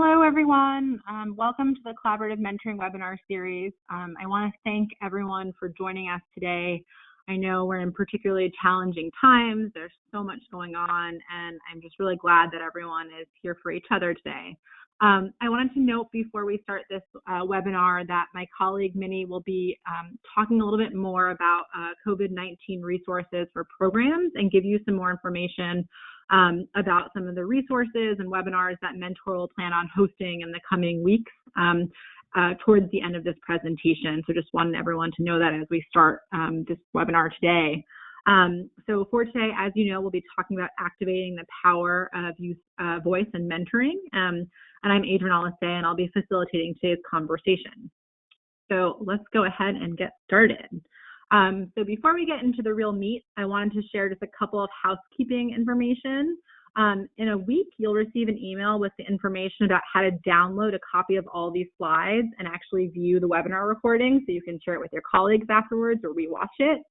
Hello, everyone. Welcome to the Collaborative Mentoring Webinar Series. I want to thank everyone for joining us today. I know we're in particularly challenging times. There's so much going on, and I'm just really glad that everyone is here for each other today. I wanted to note before we start this webinar that my colleague Minnie will be talking a little bit more about COVID-19 resources for programs and give you some more information about some of the resources and webinars that Mentor will plan on hosting in the coming weeks towards the end of this presentation. So just wanted everyone to know that as we start this webinar today. So for today, as you know, we'll be talking about activating the power of youth voice and mentoring. And I'm Adrienne Ellis, and I'll be facilitating today's conversation. So let's go ahead and get started. So before we get into the real meat, I wanted to share just a couple of housekeeping information. In a week, you'll receive an email with the information about how to download a copy of all these slides and actually view the webinar recording so you can share it with your colleagues afterwards or rewatch it.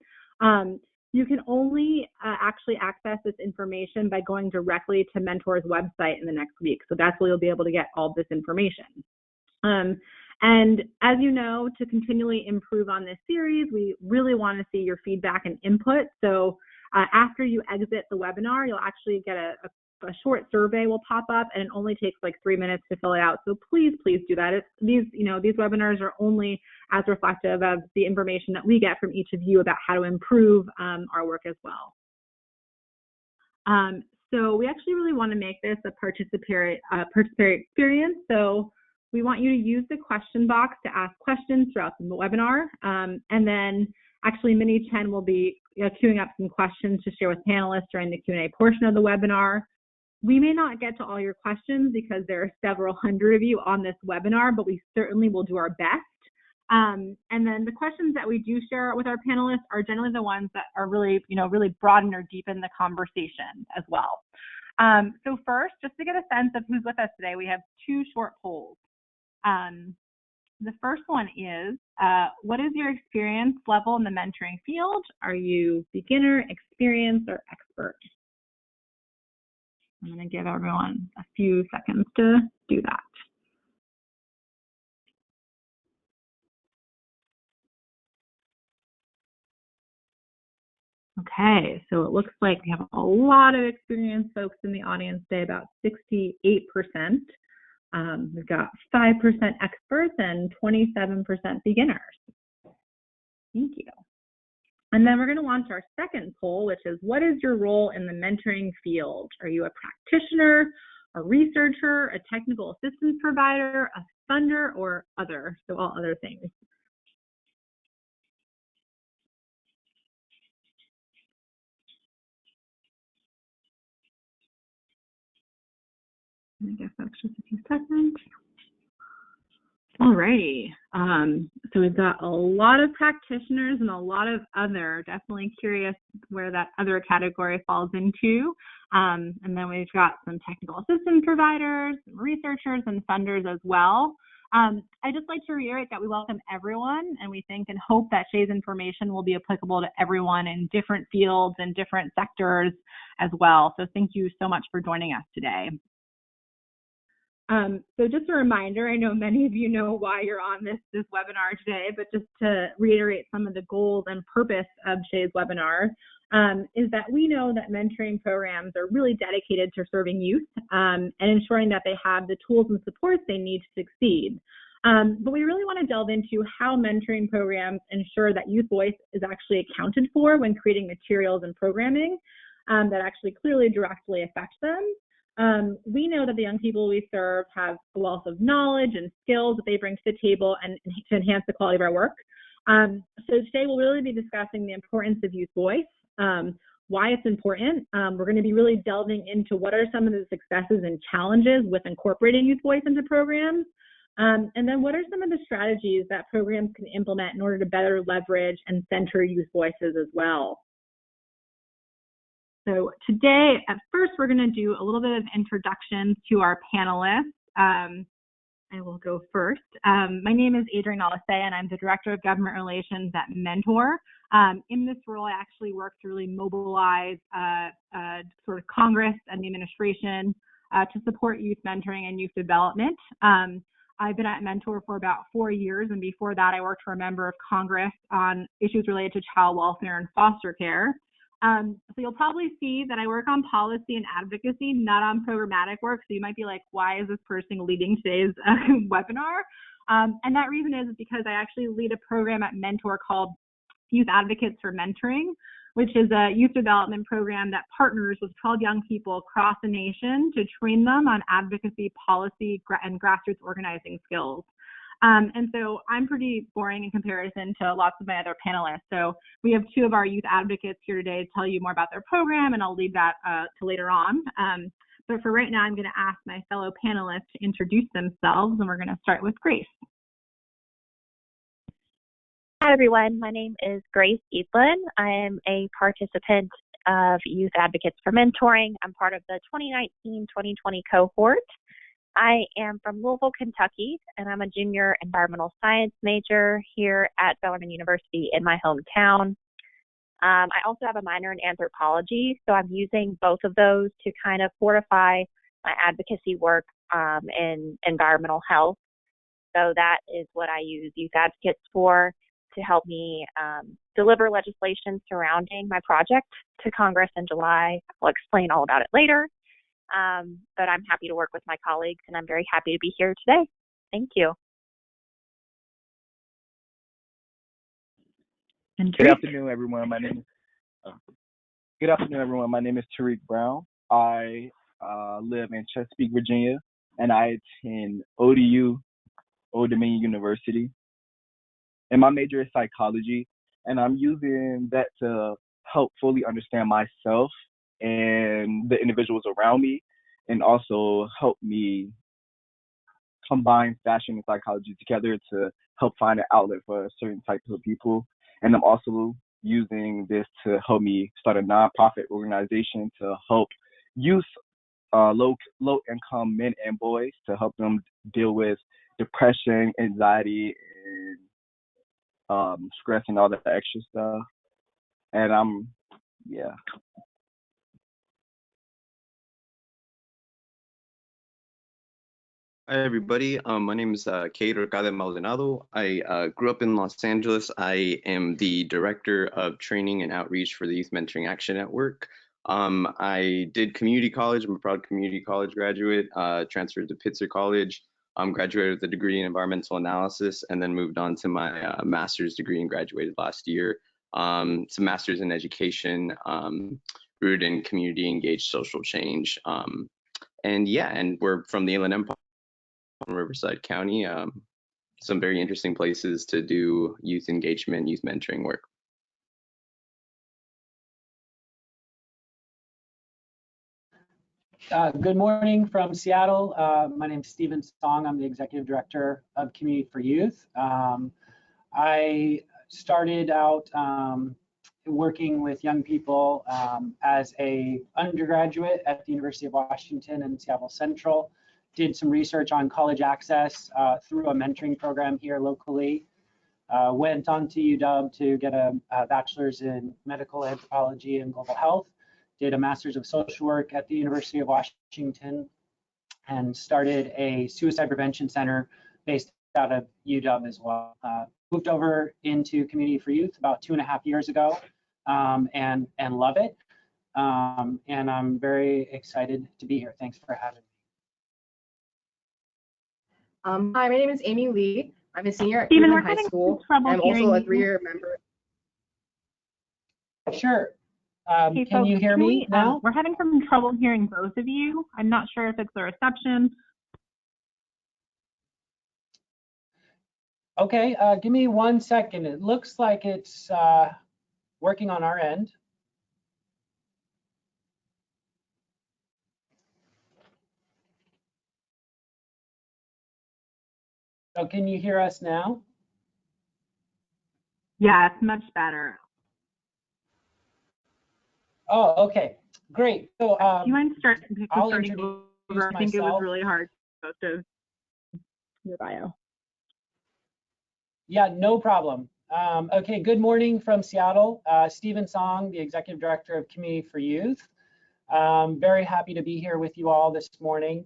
You can only actually access this information by going directly to Mentor's website in the next week. So that's where you'll be able to get all this information. And as you know, to continually improve on this series, we really want to see your feedback and input. So after you exit the webinar, you'll actually get a short survey will pop up, and it only takes like 3 minutes to fill it out. So please do that. These webinars are only as reflective of the information that we get from each of you about how to improve our work as well. So we actually really want to make this a participatory experience. So we want you to use the question box to ask questions throughout the webinar. And then actually Minnie Chen will be queuing up some questions to share with panelists during the Q&A portion of the webinar. We may not get to all your questions because there are several hundred of you on this webinar, but we certainly will do our best. And then the questions that we do share with our panelists are generally the ones that are really, really broaden or deepen the conversation as well. So first, just to get a sense of who's with us today, we have two short polls. The first one is, what is your experience level in the mentoring field? Are you beginner, experienced, or expert? I'm going to give everyone a few seconds to do that. Okay, so it looks like we have a lot of experienced folks in the audience today, about 68%. We've got 5% experts and 27% beginners. Thank you. And then we're going to launch our second poll, which is, what is your role in the mentoring field? Are you a practitioner, a researcher, a technical assistance provider, a funder, or other? So all other things. I guess that's just a few seconds. All righty. So we've got a lot of practitioners and a lot of other. Definitely curious where that other category falls into. And then we've got some technical assistance providers, researchers, and funders as well. I'd just like to reiterate that we welcome everyone, and we think and hope that Shay's information will be applicable to everyone in different fields and different sectors as well. So thank you so much for joining us today. So just a reminder, I know many of you know why you're on this webinar today, but just to reiterate some of the goals and purpose of today's webinar is that we know that mentoring programs are really dedicated to serving youth and ensuring that they have the tools and supports they need to succeed. But we really want to delve into how mentoring programs ensure that youth voice is actually accounted for when creating materials and programming that actually clearly directly affect them. We know that the young people we serve have a wealth of knowledge and skills that they bring to the table and to enhance the quality of our work. So today we'll really be discussing the importance of youth voice, why it's important. We're going to be really delving into what are some of the successes and challenges with incorporating youth voice into programs, and then what are some of the strategies that programs can implement in order to better leverage and center youth voices as well. So today, at first, we're going to do a little bit of introduction to our panelists. I will go first. My name is Adrienne Ellis, and I'm the Director of Government Relations at Mentor. In this role, I actually work to really mobilize sort of Congress and the administration to support youth mentoring and youth development. I've been at Mentor for about 4 years, and before that, I worked for a member of Congress on issues related to child welfare and foster care. So you'll probably see that I work on policy and advocacy, not on programmatic work. So you might be like, why is this person leading today's webinar? And that reason is because I actually lead a program at Mentor called Youth Advocates for Mentoring, which is a youth development program that partners with 12 young people across the nation to train them on advocacy, policy, and grassroots organizing skills. And so I'm pretty boring in comparison to lots of my other panelists. So we have 2 of our youth advocates here today to tell you more about their program, and I'll leave that to later on. But for right now, I'm going to ask my fellow panelists to introduce themselves, and we're going to start with Grace. Hi, everyone. My name is Gracie Flynn. I am a participant of Youth Advocates for Mentoring. I'm part of the 2019-2020 cohort. I am from Louisville, Kentucky, and I'm a junior environmental science major here at Bellarmine University in my hometown. I also have a minor in anthropology, so I'm using both of those to kind of fortify my advocacy work in environmental health. So that is what I use Youth Advocates for, to help me deliver legislation surrounding my project to Congress in July. I'll explain all about it later, but I'm happy to work with my colleagues, and I'm very happy to be here today. Thank you. Good afternoon, everyone. My name is Tariq Brown. I live in Chesapeake, Virginia, and I attend ODU, Old Dominion University. And my major is psychology, and I'm using that to help fully understand myself and the individuals around me, and also help me combine fashion and psychology together to help find an outlet for certain types of people. And I'm also using this to help me start a nonprofit organization to help youth, low-income men and boys, to help them deal with depression, anxiety, and stress and all that extra stuff. And yeah. Hi, everybody. My name is Cato Maldonado. I grew up in Los Angeles. I am the Director of Training and Outreach for the Youth Mentoring Action Network. I did community college. I'm a proud community college graduate, transferred to Pitzer College, graduated with a degree in environmental analysis, and then moved on to my master's degree and graduated last year. It's a master's in education, rooted in community engaged social change. And we're from the Inland Empire, Riverside County. Some very interesting places to do youth engagement, youth mentoring work. Good morning from Seattle. My name is Stephen Song. I'm the Executive Director of Community for Youth. I started out working with young people as a undergraduate at the University of Washington in Seattle Central. Did some research on college access through a mentoring program here locally. Went on to UW to get a bachelor's in medical anthropology and global health. Did a master's of social work at the University of Washington, and started a suicide prevention center based out of UW as well. Moved over into Community for Youth about 2.5 years ago, and love it. And I'm very excited to be here. Thanks for having me. Hi, my name is Amy Lee. I'm a senior at Cleveland High School. I'm also a 3-year member. Sure. Hey, can folks, you hear me now? We're having some trouble hearing both of you. I'm not sure if it's the reception. Okay, give me 1 second. It looks like it's working on our end. So can you hear us now? Yeah, it's much better. Oh, okay, great. So Do you mind starting I'll over? introduce I think it was myself. really hard to post your bio. Yeah, no problem. Okay, good morning from Seattle. Stephen Song, the Executive Director of Community for Youth. Very happy to be here with you all this morning.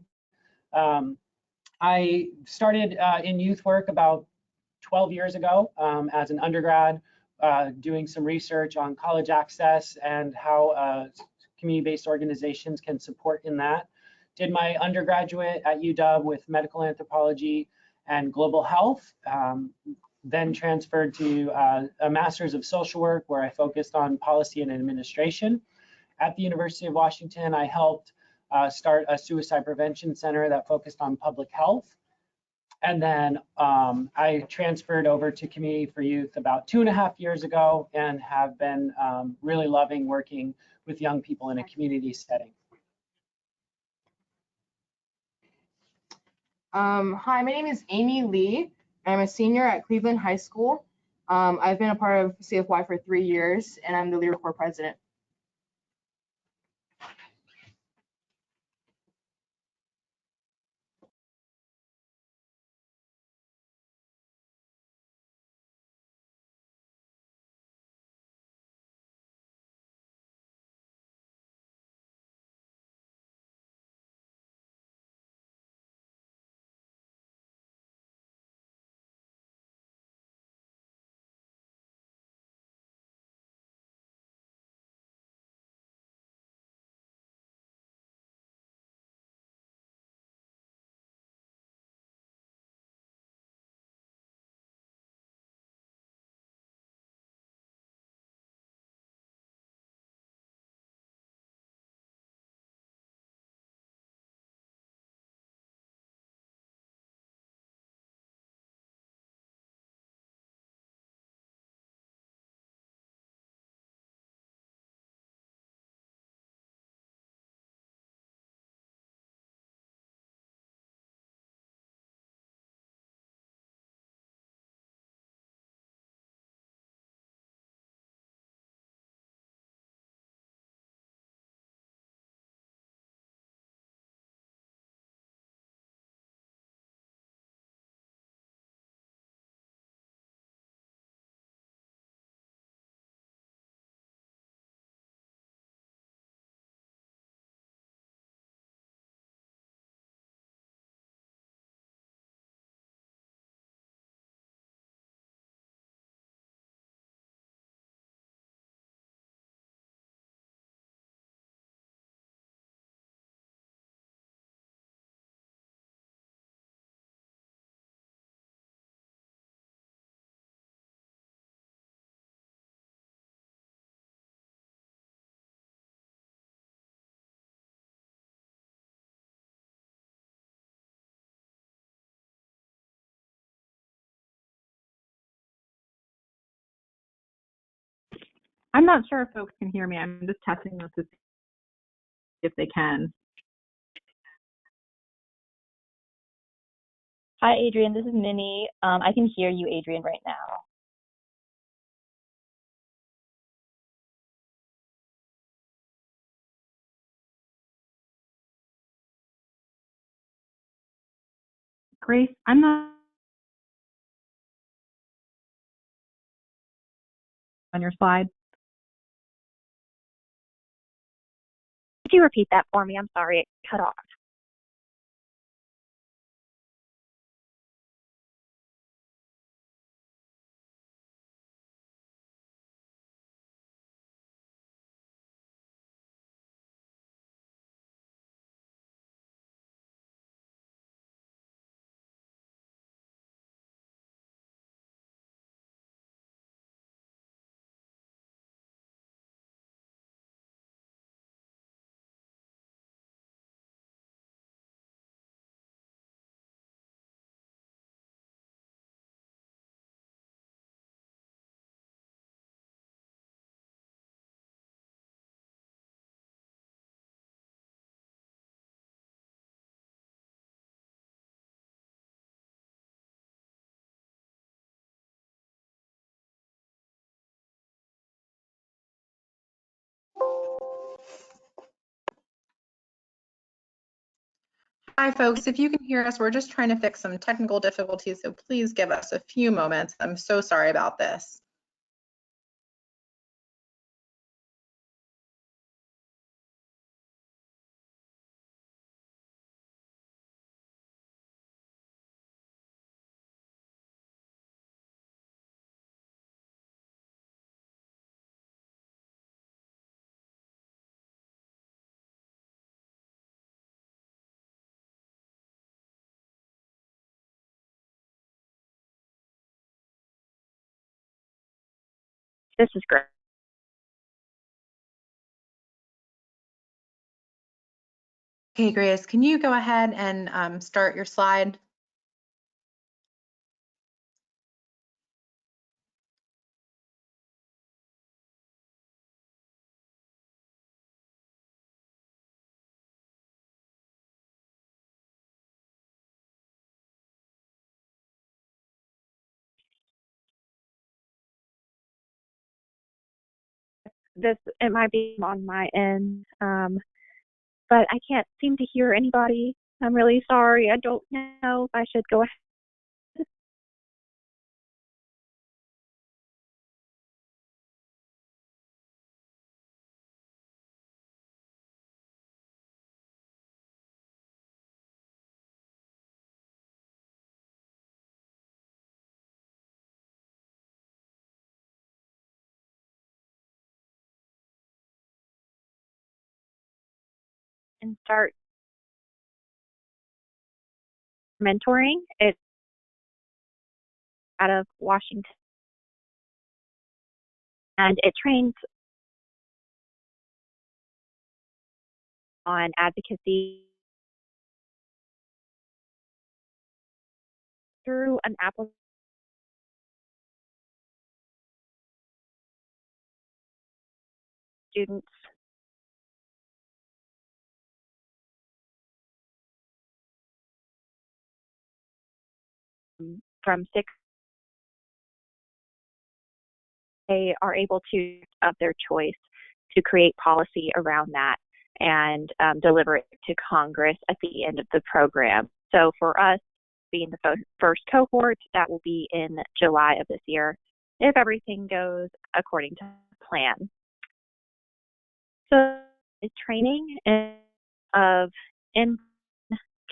I started in youth work about 12 years ago as an undergrad, doing some research on college access and how community-based organizations can support in that. Did my undergraduate at UW with medical anthropology and global health, then transferred to a master's of social work where I focused on policy and administration. At the University of Washington, I helped start a suicide prevention center that focused on public health. And then I transferred over to Community for Youth about 2.5 years ago and have been really loving working with young people in a community setting. Hi, my name is Amy Lee. I'm a senior at Cleveland High School. I've been a part of CFY for 3 years, and I'm the Leader Corps president. I'm not sure if folks can hear me. I'm just testing this to see if they can. Hi, Adrian. This is Minnie. I can hear you, Adrian, right now. Grace, I'm not on your slide. Could you repeat that for me? I'm sorry, it cut off. Hi, folks. If you can hear us, we're just trying to fix some technical difficulties, so please give us a few moments. I'm so sorry about this. This is great. Okay, Grace, can you go ahead and start your slide? It might be on my end, but I can't seem to hear anybody. I'm really sorry. I don't know if I should go ahead. And start mentoring. It's out of Washington, and it trains on advocacy through an application. Students from 6, they are able to, of their choice, to create policy around that and deliver it to Congress at the end of the program. So for us, being the first cohort, that will be in July of this year, if everything goes according to plan. So it's training of in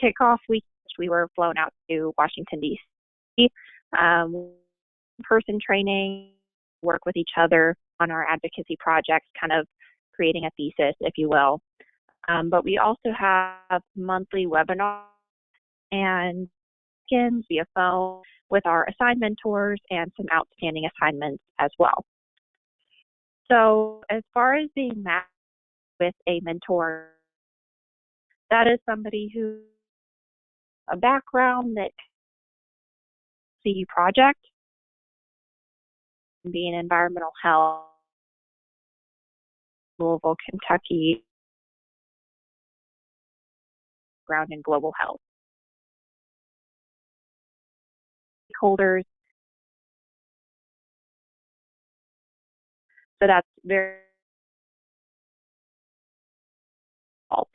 kickoff week, we were flown out to Washington, D.C. Person training, work with each other on our advocacy projects, kind of creating a thesis, if you will. But we also have monthly webinars and via phone with our assigned mentors and some outstanding assignments as well. So as far as being matched with a mentor, that is somebody who a background that CU project, being environmental health, Louisville, Kentucky, ground in global health. Stakeholders. So that's very alt.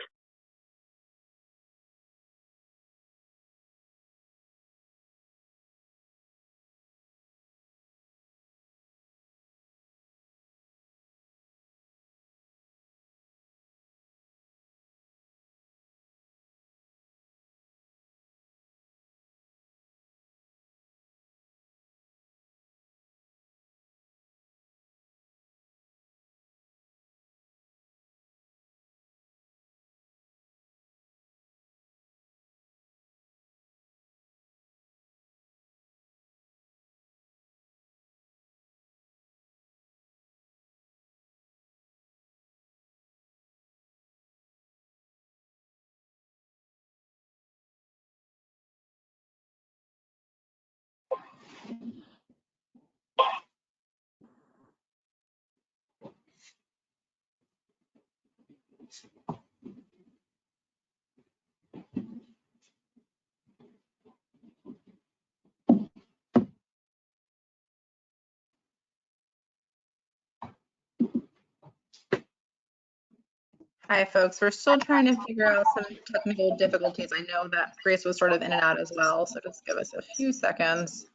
Hi, folks. We're still trying to figure out some technical difficulties. I know that Grace was sort of in and out as well, so just give us a few seconds.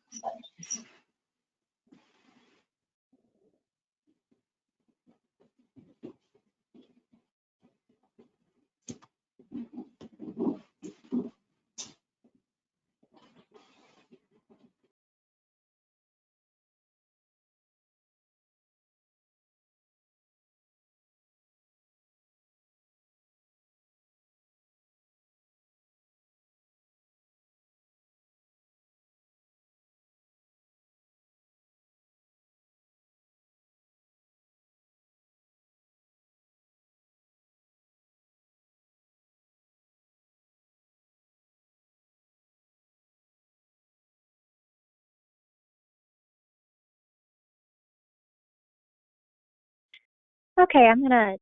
Okay, I'm going to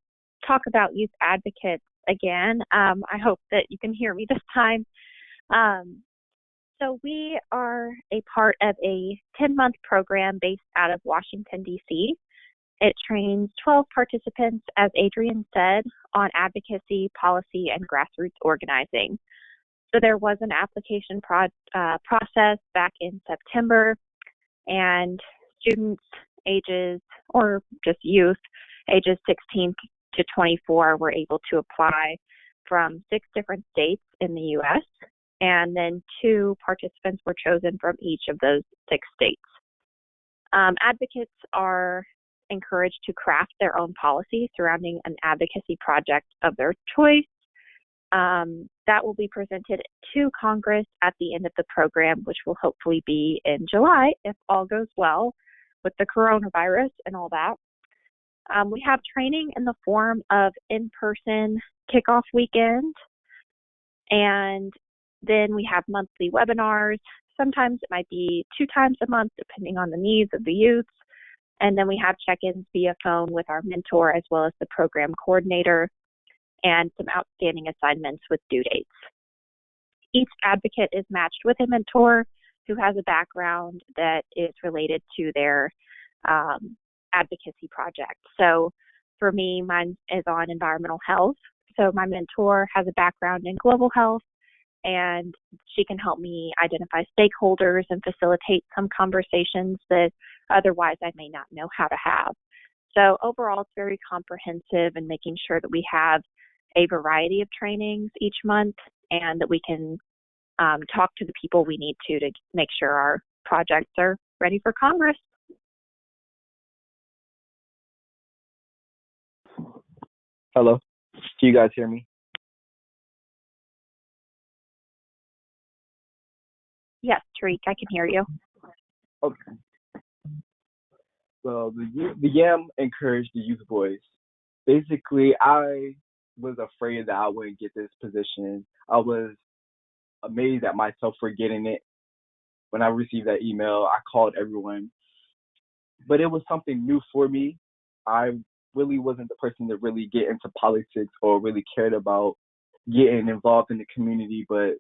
talk about youth advocates again. I hope that you can hear me this time. So we are a part of a 10-month program based out of Washington, D.C. It trains 12 participants, as Adrian said, on advocacy, policy, and grassroots organizing. So there was an application process back in September, and students ages, or just youth, ages 16 to 24 were able to apply from 6 different states in the U.S., and then 2 participants were chosen from each of those 6 states. Advocates are encouraged to craft their own policy surrounding an advocacy project of their choice. That will be presented to Congress at the end of the program, which will hopefully be in July if all goes well with the coronavirus and all that. We have training in the form of in-person kickoff weekend, and then we have monthly webinars. Sometimes it might be 2 times a month, depending on the needs of the youth. And then we have check-ins via phone with our mentor as well as the program coordinator, and some outstanding assignments with due dates. Each advocate is matched with a mentor who has a background that is related to their advocacy project. So for me, mine is on environmental health. So my mentor has a background in global health, and she can help me identify stakeholders and facilitate some conversations that otherwise I may not know how to have. So overall, it's very comprehensive in making sure that we have a variety of trainings each month, and that we can talk to the people we need to make sure our projects are ready for Congress. Hello, can you guys hear me? Yes, Tarik, I can hear you. Okay. So the YAM encouraged the youth voice. Basically, I was afraid that I wouldn't get this position. I was amazed at myself for getting it. When I received that email, I called everyone. But it was something new for me. I really wasn't the person to really get into politics or really cared about getting involved in the community, but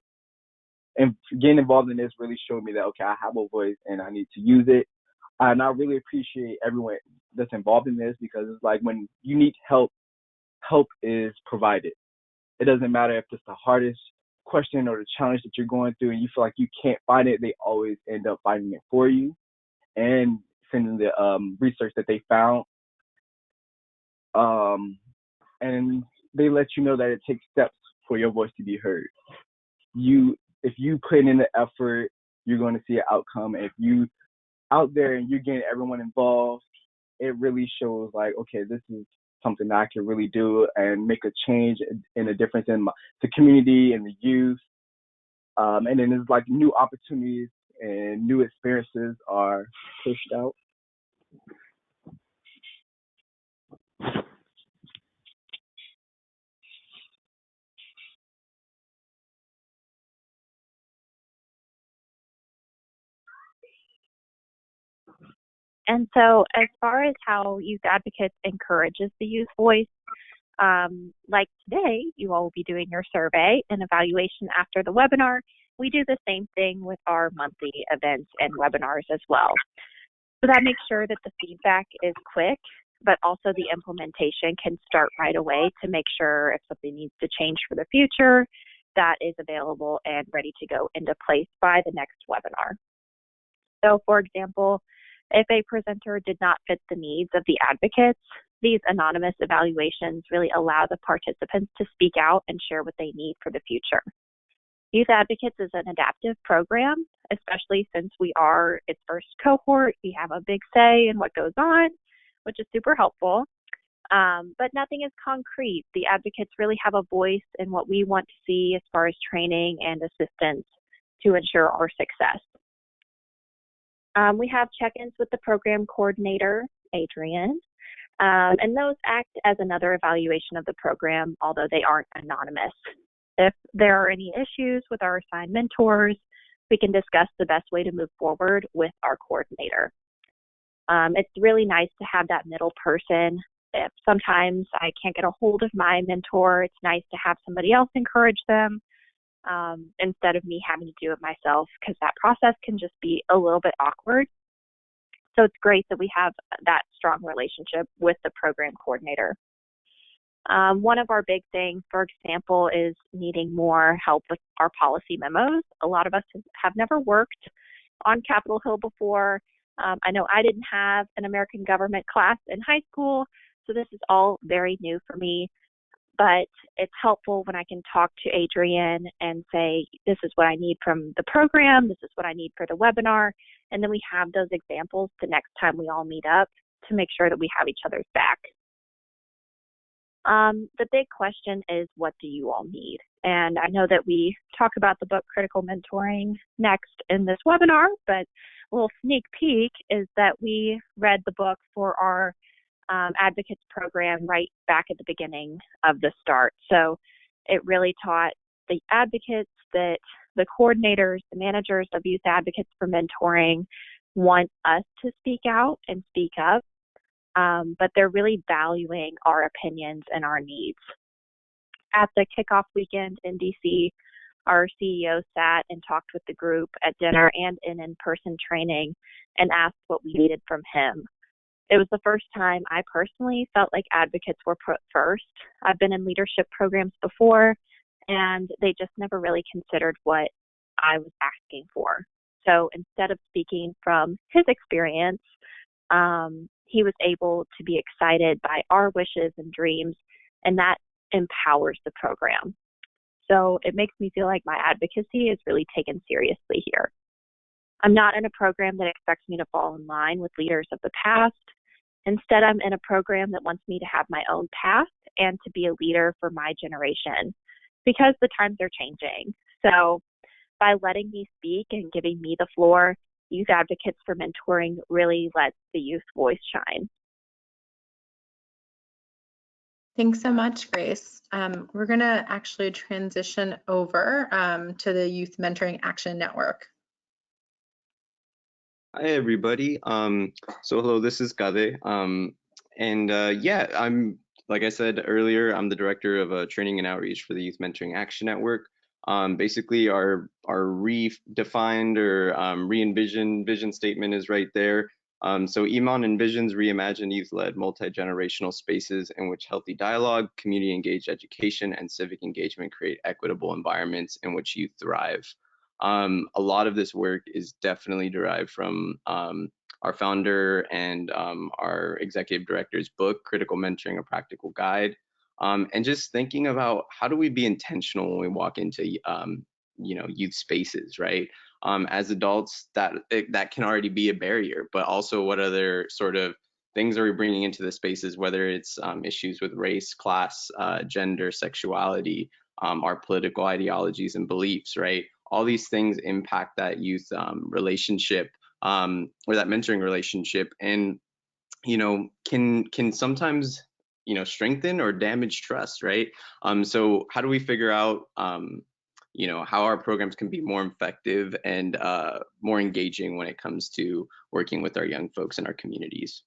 getting involved in this really showed me that, okay, I have a voice and I need to use it. And I really appreciate everyone that's involved in this, because it's like when you need help, help is provided. It doesn't matter if it's the hardest question or the challenge that you're going through and you feel like you can't find it, they always end up finding it for you and sending the research that they found. And they let you know that it takes steps for your voice to be heard. If you put in the effort, you're going to see an outcome. If you out there and you're getting everyone involved, it really shows like, okay, this is something that I can really do and make a change and a difference in the community and the youth. And then there's like new opportunities and new experiences are pushed out. And so as far as how Youth Advocates encourages the youth voice, like today, you all will be doing your survey and evaluation after the webinar. We do the same thing with our monthly events and webinars as well. So that makes sure that the feedback is quick, but also the implementation can start right away to make sure if something needs to change for the future, that is available and ready to go into place by the next webinar. So for example, if a presenter did not fit the needs of the advocates, these anonymous evaluations really allow the participants to speak out and share what they need for the future. Youth Advocates is an adaptive program, especially since we are its first cohort. We have a big say in what goes on, which is super helpful. But nothing is concrete. The advocates really have a voice in what we want to see as far as training and assistance to ensure our success. We have check-ins with the program coordinator, Adrian, and those act as another evaluation of the program, although they aren't anonymous. If there are any issues with our assigned mentors, we can discuss the best way to move forward with our coordinator. It's really nice to have that middle person if sometimes I can't get a hold of my mentor, it's nice to have somebody else encourage them instead of me having to do it myself, because that process can just be a little bit awkward. So it's great that we have that strong relationship with the program coordinator. One of our big things, for example, is needing more help with our policy memos. A lot of us have never worked on Capitol Hill before. I know I didn't have an American government class in high school, so this is all very new for me. But it's helpful when I can talk to Adrienne and say, this is what I need from the program, this is what I need for the webinar, and then we have those examples the next time we all meet up to make sure that we have each other's back. The big question is, what do you all need? And I know that we talk about the book Critical Mentoring next in this webinar, but a little sneak peek is that we read the book for our advocates program right back at the beginning of the start. So it really taught the advocates that the coordinators, the managers of youth advocates for mentoring want us to speak out and speak up. But they're really valuing our opinions and our needs. At the kickoff weekend in DC, our CEO sat and talked with the group at dinner and in in-person training and asked what we needed from him. It was the first time I personally felt like advocates were put first. I've been in leadership programs before, and they just never really considered what I was asking for. So instead of speaking from his experience, he was able to be excited by our wishes and dreams, and that empowers the program. So it makes me feel like my advocacy is really taken seriously here. I'm not in a program that expects me to fall in line with leaders of the past. Instead, I'm in a program that wants me to have my own path and to be a leader for my generation, because the times are changing. So by letting me speak and giving me the floor, Youth Advocates for Mentoring really lets the youth voice shine. Thanks so much, Grace. We're going to actually transition over to the Youth Mentoring Action Network. Hi, everybody. So hello, this is Kade. Yeah, I'm, like I said earlier, I'm the director of training and outreach for the Youth Mentoring Action Network. Basically, our redefined or re-envisioned vision statement is right there. So EMON envisions reimagined youth-led multi-generational spaces in which healthy dialogue, community-engaged education, and civic engagement create equitable environments in which youth thrive. A lot of this work is definitely derived from our founder and our executive director's book, Critical Mentoring, A Practical Guide. And just thinking about how do we be intentional when we walk into youth spaces, right? As adults, that can already be a barrier, but also what other sort of things are we bringing into the spaces, whether it's issues with race, class, gender, sexuality, our political ideologies and beliefs, right? All these things impact that youth relationship or that mentoring relationship, and can sometimes strengthen or damage trust, right? So how do we figure out how our programs can be more effective and more engaging when it comes to working with our young folks in our communities?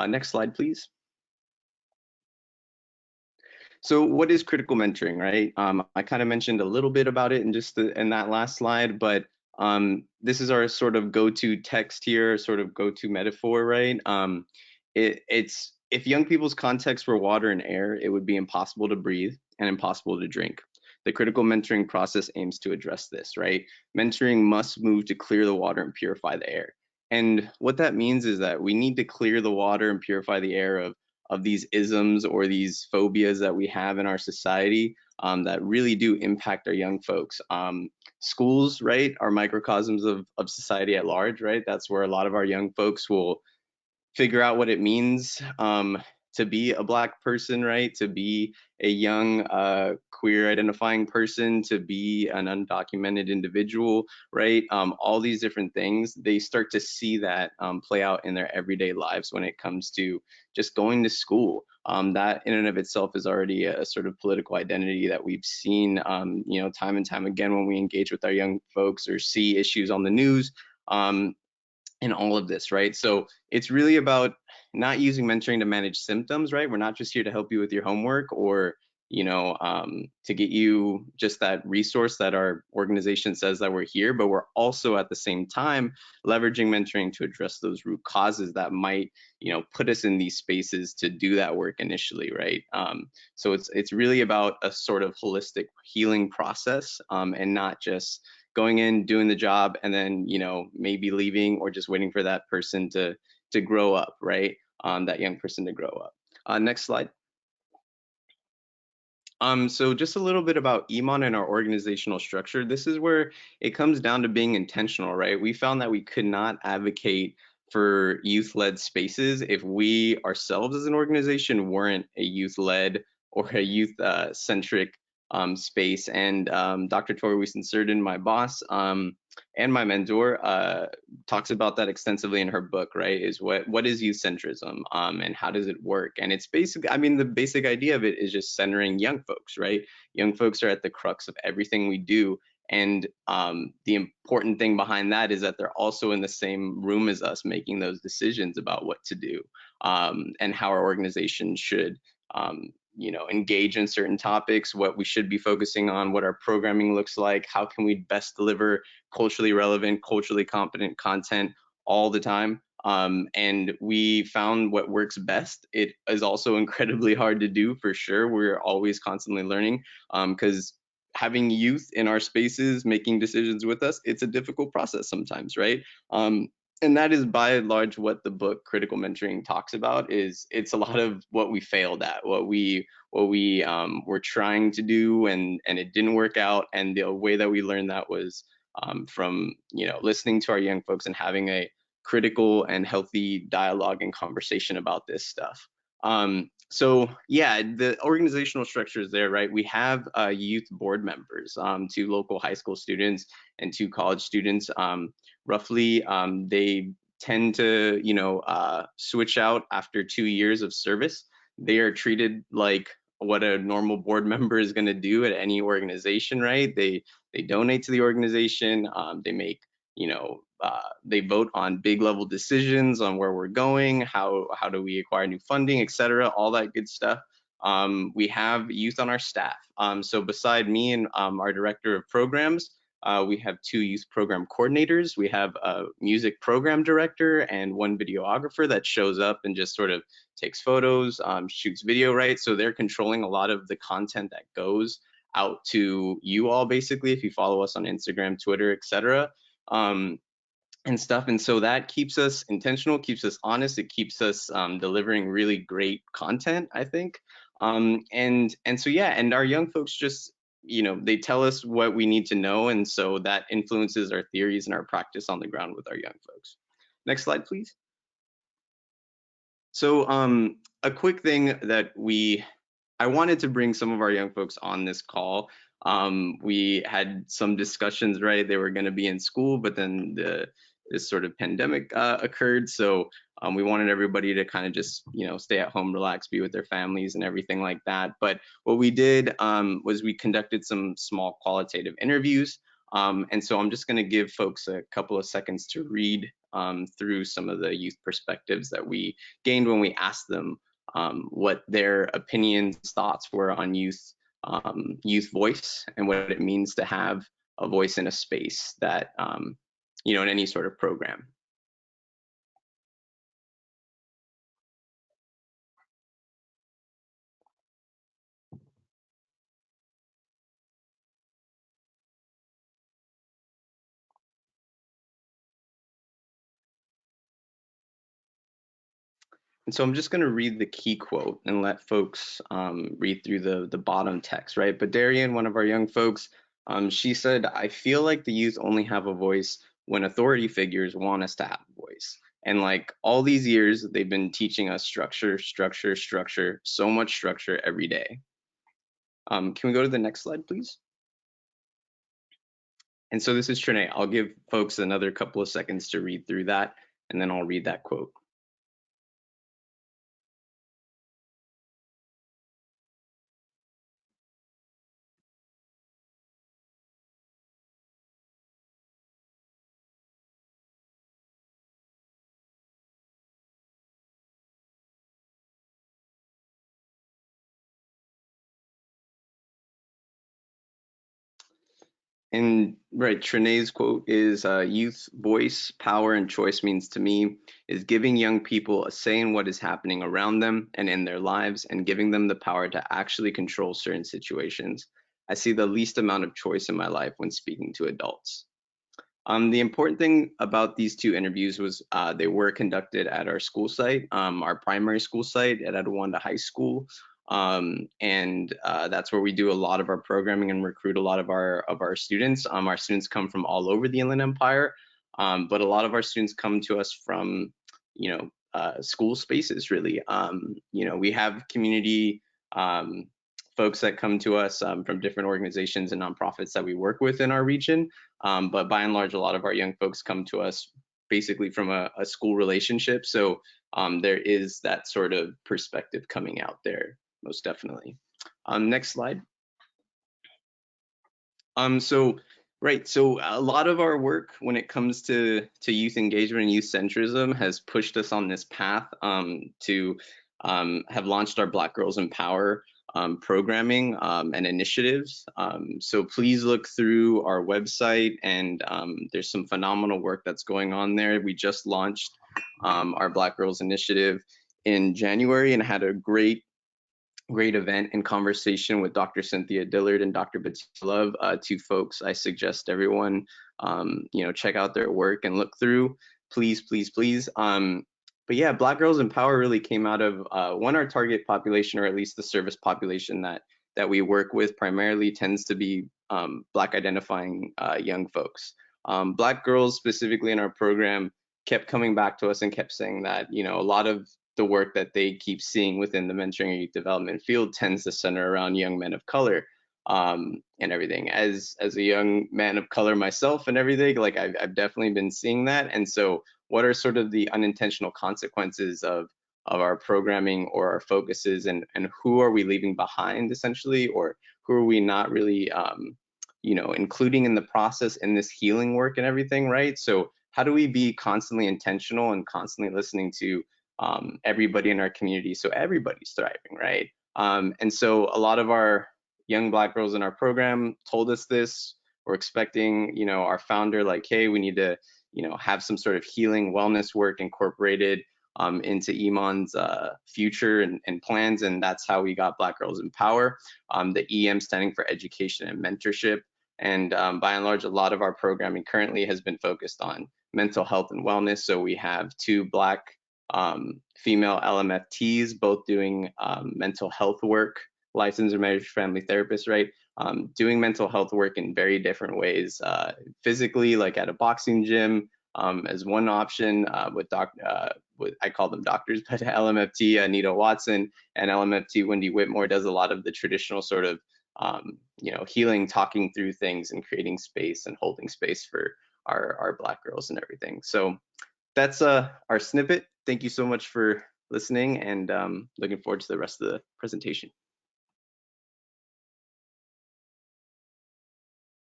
Next slide, please. So what is critical mentoring, right? I kind of mentioned a little bit about it in that last slide, but this is our sort of go-to text here, sort of go-to metaphor, right? It's if young people's contexts were water and air, it would be impossible to breathe and impossible to drink. The critical mentoring process aims to address this, right? Mentoring must move to clear the water and purify the air. And what that means is that we need to clear the water and purify the air of these isms or these phobias that we have in our society that really do impact our young folks. Schools, right, are microcosms of society at large, right? That's where a lot of our young folks will figure out what it means to be a Black person, right? To be a young queer identifying person, to be an undocumented individual, right? All these different things, they start to see that play out in their everyday lives when it comes to just going to school. That in and of itself is already a sort of political identity that we've seen, time and time again when we engage with our young folks or see issues on the news. In all of this, right? So it's really about not using mentoring to manage symptoms, right? We're not just here to help you with your homework or, to get you just that resource that our organization says that we're here, but we're also at the same time leveraging mentoring to address those root causes that might, put us in these spaces to do that work initially, right? So it's really about a sort of holistic healing process, and not just going in, doing the job, and then, maybe leaving or just waiting for that person to grow up, right? That young person to grow up. Next slide. So just a little bit about EMON and our organizational structure. This is where it comes down to being intentional, right? We found that we could not advocate for youth-led spaces if we ourselves as an organization weren't a youth-led or a youth-centric space. And Dr. Tori Wiesen-Surden, my boss, and my mentor, talks about that extensively in her book, right? Is what is youth centrism, and how does it work? And it's basically, the basic idea of it is just centering young folks, right? Young folks are at the crux of everything we do. And the important thing behind that is that they're also in the same room as us, making those decisions about what to do, and how our organization should engage in certain topics, what we should be focusing on, what our programming looks like, how can we best deliver culturally relevant, culturally competent content all the time. And we found what works best. It is also incredibly hard to do, for sure. We're always constantly learning, because having youth in our spaces making decisions with us, it's a difficult process sometimes, right? And that is by and large what the book Critical Mentoring talks about. Is it's a lot of what we failed at, what we were trying to do, and it didn't work out. And the way that we learned that was from listening to our young folks and having a critical and healthy dialogue and conversation about this stuff. So yeah, the organizational structure is there, right? We have youth board members, 2 local high school students and 2 college students. Roughly, they tend to switch out after 2 years of service. They are treated like what a normal board member is going to do at any organization, right? They donate to the organization. They make, they vote on big level decisions on where we're going, how do we acquire new funding, etc., all that good stuff. We have youth on our staff. So beside me and our director of programs, we have 2 youth program coordinators. We have a music program director and 1 videographer that shows up and just sort of takes photos, shoots video, right? So they're controlling a lot of the content that goes out to you all, basically, if you follow us on Instagram, Twitter, etc., and stuff. And so that keeps us intentional, keeps us honest. It keeps us delivering really great content, I think. And so, yeah, and our young folks just, they tell us what we need to know. And so that influences our theories and our practice on the ground with our young folks. Next slide, please. So a quick thing that I wanted to bring some of our young folks on this call. We had some discussions, right? They were going to be in school, but then this sort of pandemic occurred. So we wanted everybody to kind of just, stay at home, relax, be with their families and everything like that. But what we did was we conducted some small qualitative interviews. And so I'm just going to give folks a couple of seconds to read through some of the youth perspectives that we gained when we asked them what their opinions, thoughts were on youth voice and what it means to have a voice in a space that, in any sort of program. And so I'm just going to read the key quote and let folks read through the bottom text, right? But Darian, one of our young folks, she said, "I feel like the youth only have a voice when authority figures want us to have a voice. And like all these years, they've been teaching us structure, structure, structure, so much structure every day." Can we go to the next slide, please? And so this is Trinae. I'll give folks another couple of seconds to read through that, and then I'll read that quote. And right, Trene's quote is, youth voice, power, and choice means to me is giving young people a say in what is happening around them and in their lives, and giving them the power to actually control certain situations. I see the least amount of choice in my life when speaking to adults. The important thing about these two interviews was they were conducted at our school site, our primary school site at Adewanda High School. And that's where we do a lot of our programming and recruit a lot of our students. Our students come from all over the Inland Empire, but a lot of our students come to us from, school spaces, really. We have community folks that come to us from different organizations and nonprofits that we work with in our region. But by and large, a lot of our young folks come to us basically from a school relationship. So there is that sort of perspective coming out there, most definitely. Next slide. So a lot of our work when it comes to youth engagement and youth centrism has pushed us on this path to have launched our Black Girls in Power programming and initiatives. So please look through our website, and there's some phenomenal work that's going on there. We just launched our Black Girls Initiative in January and had a great event and conversation with Dr. Cynthia Dillard and Dr. Bettina Love, two folks I suggest everyone check out their work and look through, please. But yeah, Black Girls in Power really came out of our target population, or at least the service population that we work with primarily tends to be Black identifying young folks. Black girls specifically in our program kept coming back to us and kept saying that, a lot of the work that they keep seeing within the mentoring and youth development field tends to center around young men of color and everything. As a young man of color myself and everything, like I've definitely been seeing that. And so what are sort of the unintentional consequences of our programming or our focuses, and who are we leaving behind essentially, or who are we not really including in the process in this healing work and everything, right? So how do we be constantly intentional and constantly listening to everybody in our community so everybody's thriving, right? And so a lot of our young Black girls in our program told us this. We're expecting, our founder, like, hey, we need to, have some sort of healing wellness work incorporated into Iman's future and plans, and that's how we got Black Girls in Power. The EM standing for Education and Mentorship. And by and large, a lot of our programming currently has been focused on mental health and wellness. So we have two Black female LMFTs, both doing mental health work, licensed or marriage family therapists, right? Doing mental health work in very different ways, physically, like at a boxing gym, as one option with I call them doctors, but LMFT Anita Watson and LMFT Wendy Whitmore does a lot of the traditional sort of healing, talking through things and creating space and holding space for our Black girls and everything. So that's our snippet. Thank you so much for listening, and looking forward to the rest of the presentation.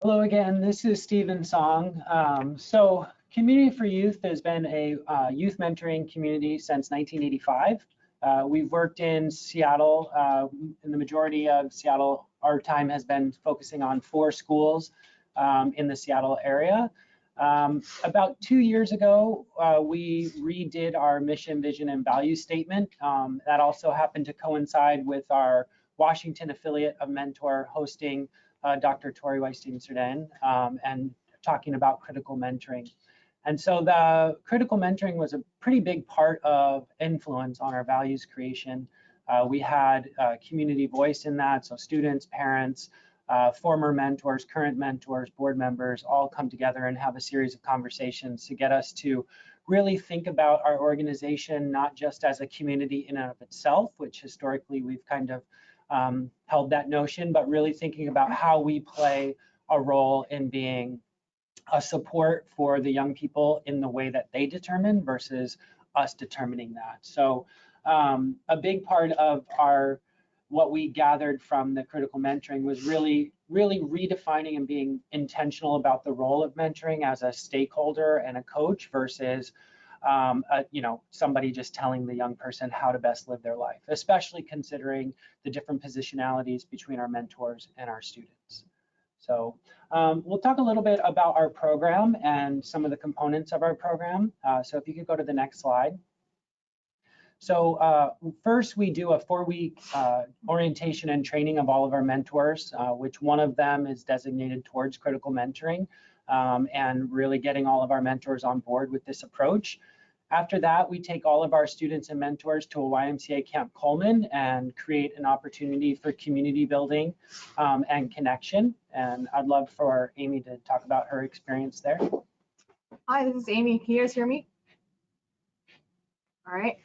Hello again, this is Stephen Song. So Community for Youth has been a youth mentoring community since 1985. We've worked in Seattle. In the majority of Seattle, our time has been focusing on 4 schools in the Seattle area. About 2 years ago, we redid our mission, vision, and value statement. That also happened to coincide with our Washington affiliate of Mentor hosting Dr. Tori Weisstein-Serdan and talking about critical mentoring. And so the critical mentoring was a pretty big part of influence on our values creation. We had community voice in that, so students, parents, former mentors, current mentors, board members all come together and have a series of conversations to get us to really think about our organization, not just as a community in and of itself, which historically we've kind of held that notion, but really thinking about how we play a role in being a support for the young people in the way that they determine versus us determining that. So a big part of what we gathered from the critical mentoring was really redefining and being intentional about the role of mentoring as a stakeholder and a coach versus somebody just telling the young person how to best live their life, especially considering the different positionalities between our mentors and our students. So we'll talk a little bit about our program and some of the components of our program. So if you could go to the next slide. So first, we do a 4-week orientation and training of all of our mentors, which one of them is designated towards critical mentoring, and really getting all of our mentors on board with this approach. After that, we take all of our students and mentors to a YMCA Camp Coleman and create an opportunity for community building and connection. And I'd love for Amy to talk about her experience there. Hi, this is Amy. Can you guys hear me? All right.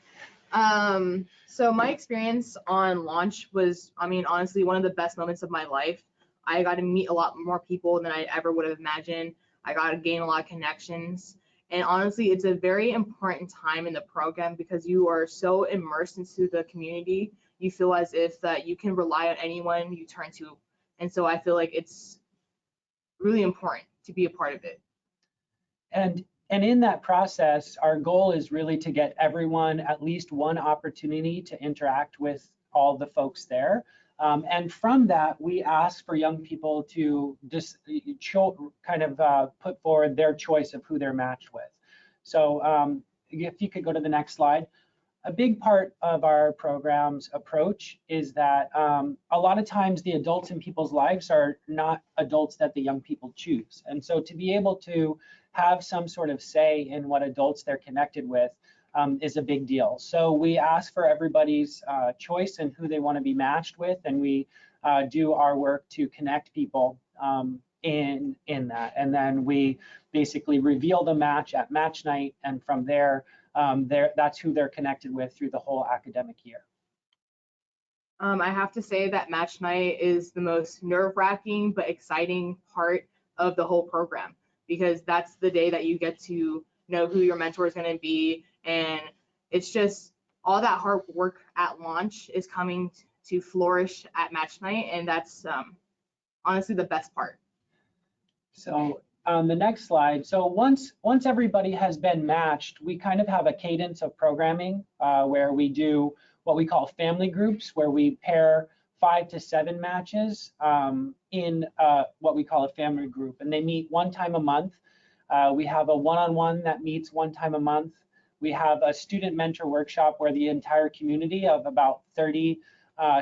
So my experience on launch was, I mean, honestly, one of the best moments of my life. I got to meet a lot more people than I ever would have imagined. I got to gain a lot of connections. And honestly, it's a very important time in the program because you are so immersed into the community. You feel as if that you can rely on anyone you turn to. And so I feel like it's really important to be a part of it. And in that process, our goal is really to get everyone at least one opportunity to interact with all the folks there. And from that, we ask for young people to just kind of put forward their choice of who they're matched with. So if you could go to the next slide. A big part of our program's approach is that a lot of times the adults in people's lives are not adults that the young people choose. And so to be able to have some sort of say in what adults they're connected with is a big deal. So we ask for everybody's choice and who they want to be matched with, and we do our work to connect people in that. And then we basically reveal the match at match night, and from there, that's who they're connected with through the whole academic year. I have to say that match night is the most nerve-wracking but exciting part of the whole program, because that's the day that you get to know who your mentor is going to be. And it's just all that hard work at launch is coming to flourish at match night. And that's honestly the best part. So on the next slide, so once everybody has been matched, we kind of have a cadence of programming where we do what we call family groups, where we pair 5 to 7 matches in what we call a family group, and they meet one time a month. We have a one-on-one that meets one time a month. We have a student mentor workshop where the entire community of about 30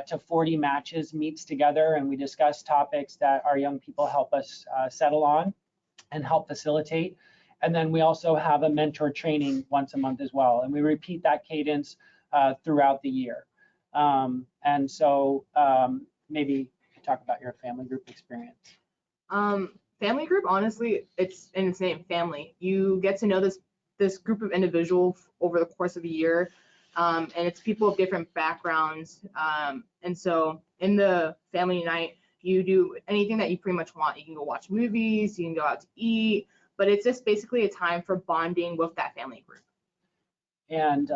to 40 matches meets together, and we discuss topics that our young people help us settle on and help facilitate. And then we also have a mentor training once a month as well, and we repeat that cadence throughout the year. And so maybe you could talk about your family group experience. Family group, honestly, it's in its name, family. You get to know this group of individuals over the course of a year, and it's people of different backgrounds. And so in the family night, you do anything that you pretty much want. You can go watch movies, you can go out to eat, but it's just basically a time for bonding with that family group. And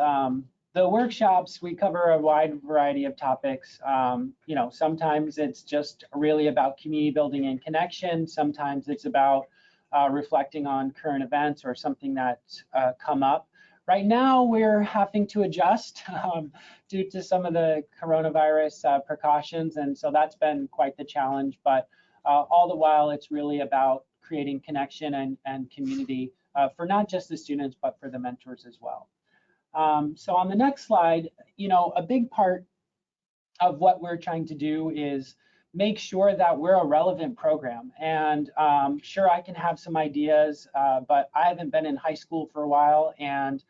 the workshops, we cover a wide variety of topics. You know, sometimes it's just really about community building and connection. Sometimes it's about reflecting on current events or something that's come up. Right now, we're having to adjust due to some of the coronavirus precautions, and so that's been quite the challenge. But all the while, it's really about creating connection and community for not just the students, but for the mentors as well. So on the next slide, you know, a big part of what we're trying to do is make sure that we're a relevant program. And sure, I can have some ideas, but I haven't been in high school for a while. And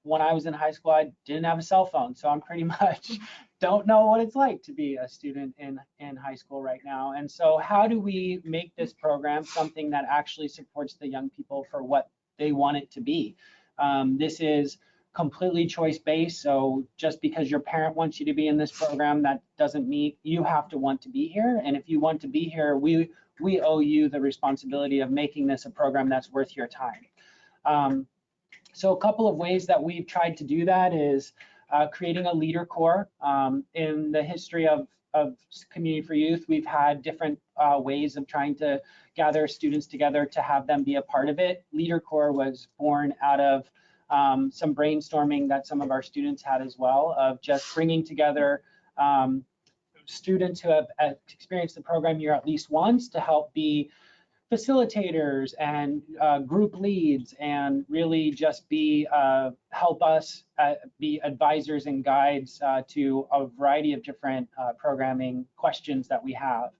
when I was in high school, I didn't have a cell phone. So I'm pretty much don't know what it's like to be a student in high school right now. And so how do we make this program something that actually supports the young people for what they want it to be? This is completely choice-based, so just because your parent wants you to be in this program, that doesn't mean you have to want to be here. And if you want to be here, we owe you the responsibility of making this a program that's worth your time. So a couple of ways that we've tried to do that is creating a leader corps. In the history of Community for Youth, we've had different ways of trying to gather students together to have them be a part of it. Leader corps was born out of some brainstorming that some of our students had as well, of just bringing together students who have experienced the program year at least once to help be facilitators and group leads, and really just be help us be advisors and guides to a variety of different programming questions that we have.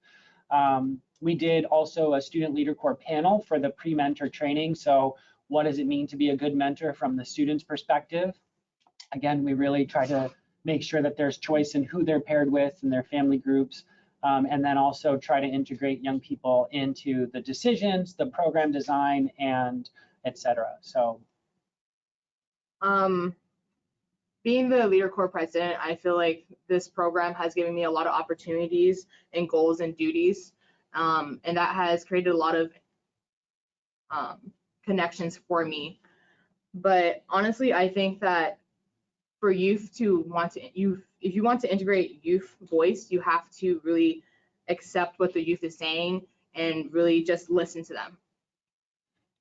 We did also a student leader core panel for the pre-mentor training. So what does it mean to be a good mentor from the student's perspective? Again, we really try to make sure that there's choice in who they're paired with and their family groups. And then also try to integrate young people into the decisions, the program design, and et cetera. So, being the Leader Corps president, I feel like this program has given me a lot of opportunities and goals and duties, and that has created a lot of connections for me. But honestly, I think that for youth to want to, if you want to integrate youth voice, you have to really accept what the youth is saying and really just listen to them.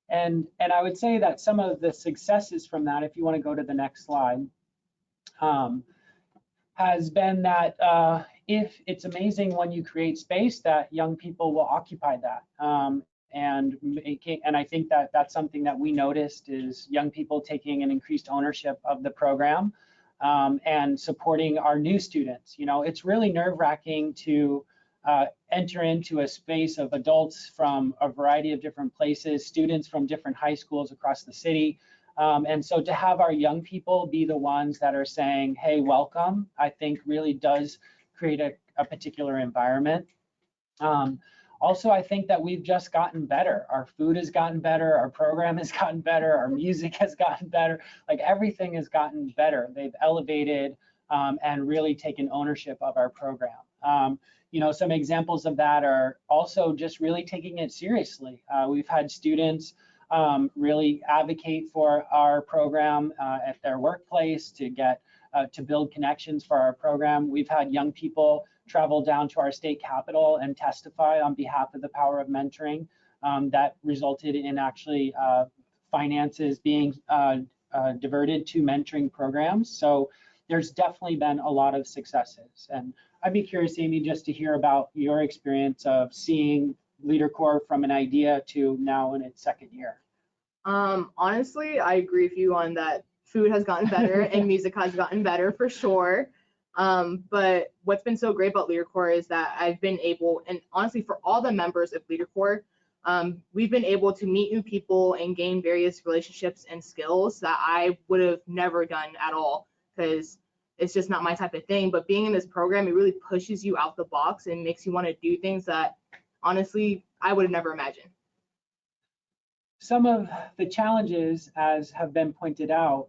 And I would say that some of the successes from that, if you want to go to the next slide, has been that if it's amazing when you create space that young people will occupy that. And I think that that's something that we noticed is young people taking an increased ownership of the program and supporting our new students. You know, it's really nerve-wracking to enter into a space of adults from a variety of different places, students from different high schools across the city. And so to have our young people be the ones that are saying, hey, welcome, I think really does create a particular environment. Also, I think that we've just gotten better. Our food has gotten better, our program has gotten better, our music has gotten better, like everything has gotten better. They've elevated and really taken ownership of our program. You know, some examples of that are also just really taking it seriously. We've had students really advocate for our program at their workplace to get to build connections for our program. We've had young people travel down to our state capitol and testify on behalf of the power of mentoring. That resulted in actually finances being diverted to mentoring programs. So there's definitely been a lot of successes. And I'd be curious, Amy, just to hear about your experience of seeing Leader Corps from an idea to now in its second year. Honestly, I agree with you on that. Food has gotten better and music has gotten better for sure. But what's been so great about Leader Corps is that I've been able, and honestly for all the members of Leader Corps, we've been able to meet new people and gain various relationships and skills that I would have never done at all, because it's just not my type of thing. But being in this program, it really pushes you out the box and makes you want to do things that honestly I would have never imagined. Some of the challenges, as have been pointed out,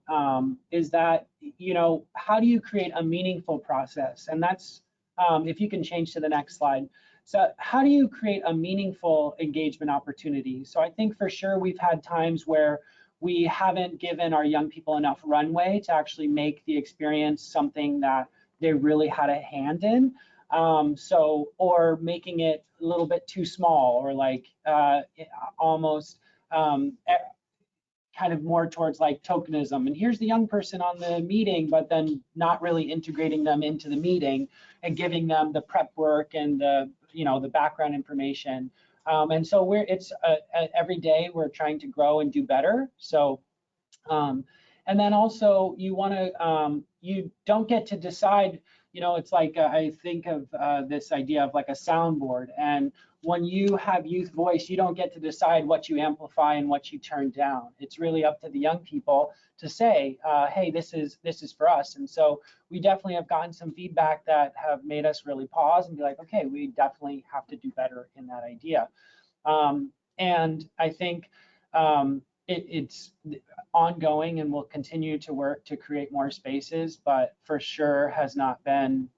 is that, you know, how do you create a meaningful process? And that's, if you can change to the next slide. So how do you create a meaningful engagement opportunity? So I think for sure we've had times where we haven't given our young people enough runway to actually make the experience something that they really had a hand in. Or making it a little bit too small, or like almost kind of more towards like tokenism. And here's the young person on the meeting, but then not really integrating them into the meeting and giving them the prep work and the, you know, the background information. And so every day we're trying to grow and do better. So, and then also you want to, you don't get to decide, you know, it's like I think of this idea of like a soundboard. And when you have youth voice, you don't get to decide what you amplify and what you turn down. It's really up to the young people to say, hey, this is for us. And so we definitely have gotten some feedback that have made us really pause and be like, okay, we definitely have to do better in that idea. And I think it's ongoing, and we'll continue to work to create more spaces, but for sure has not been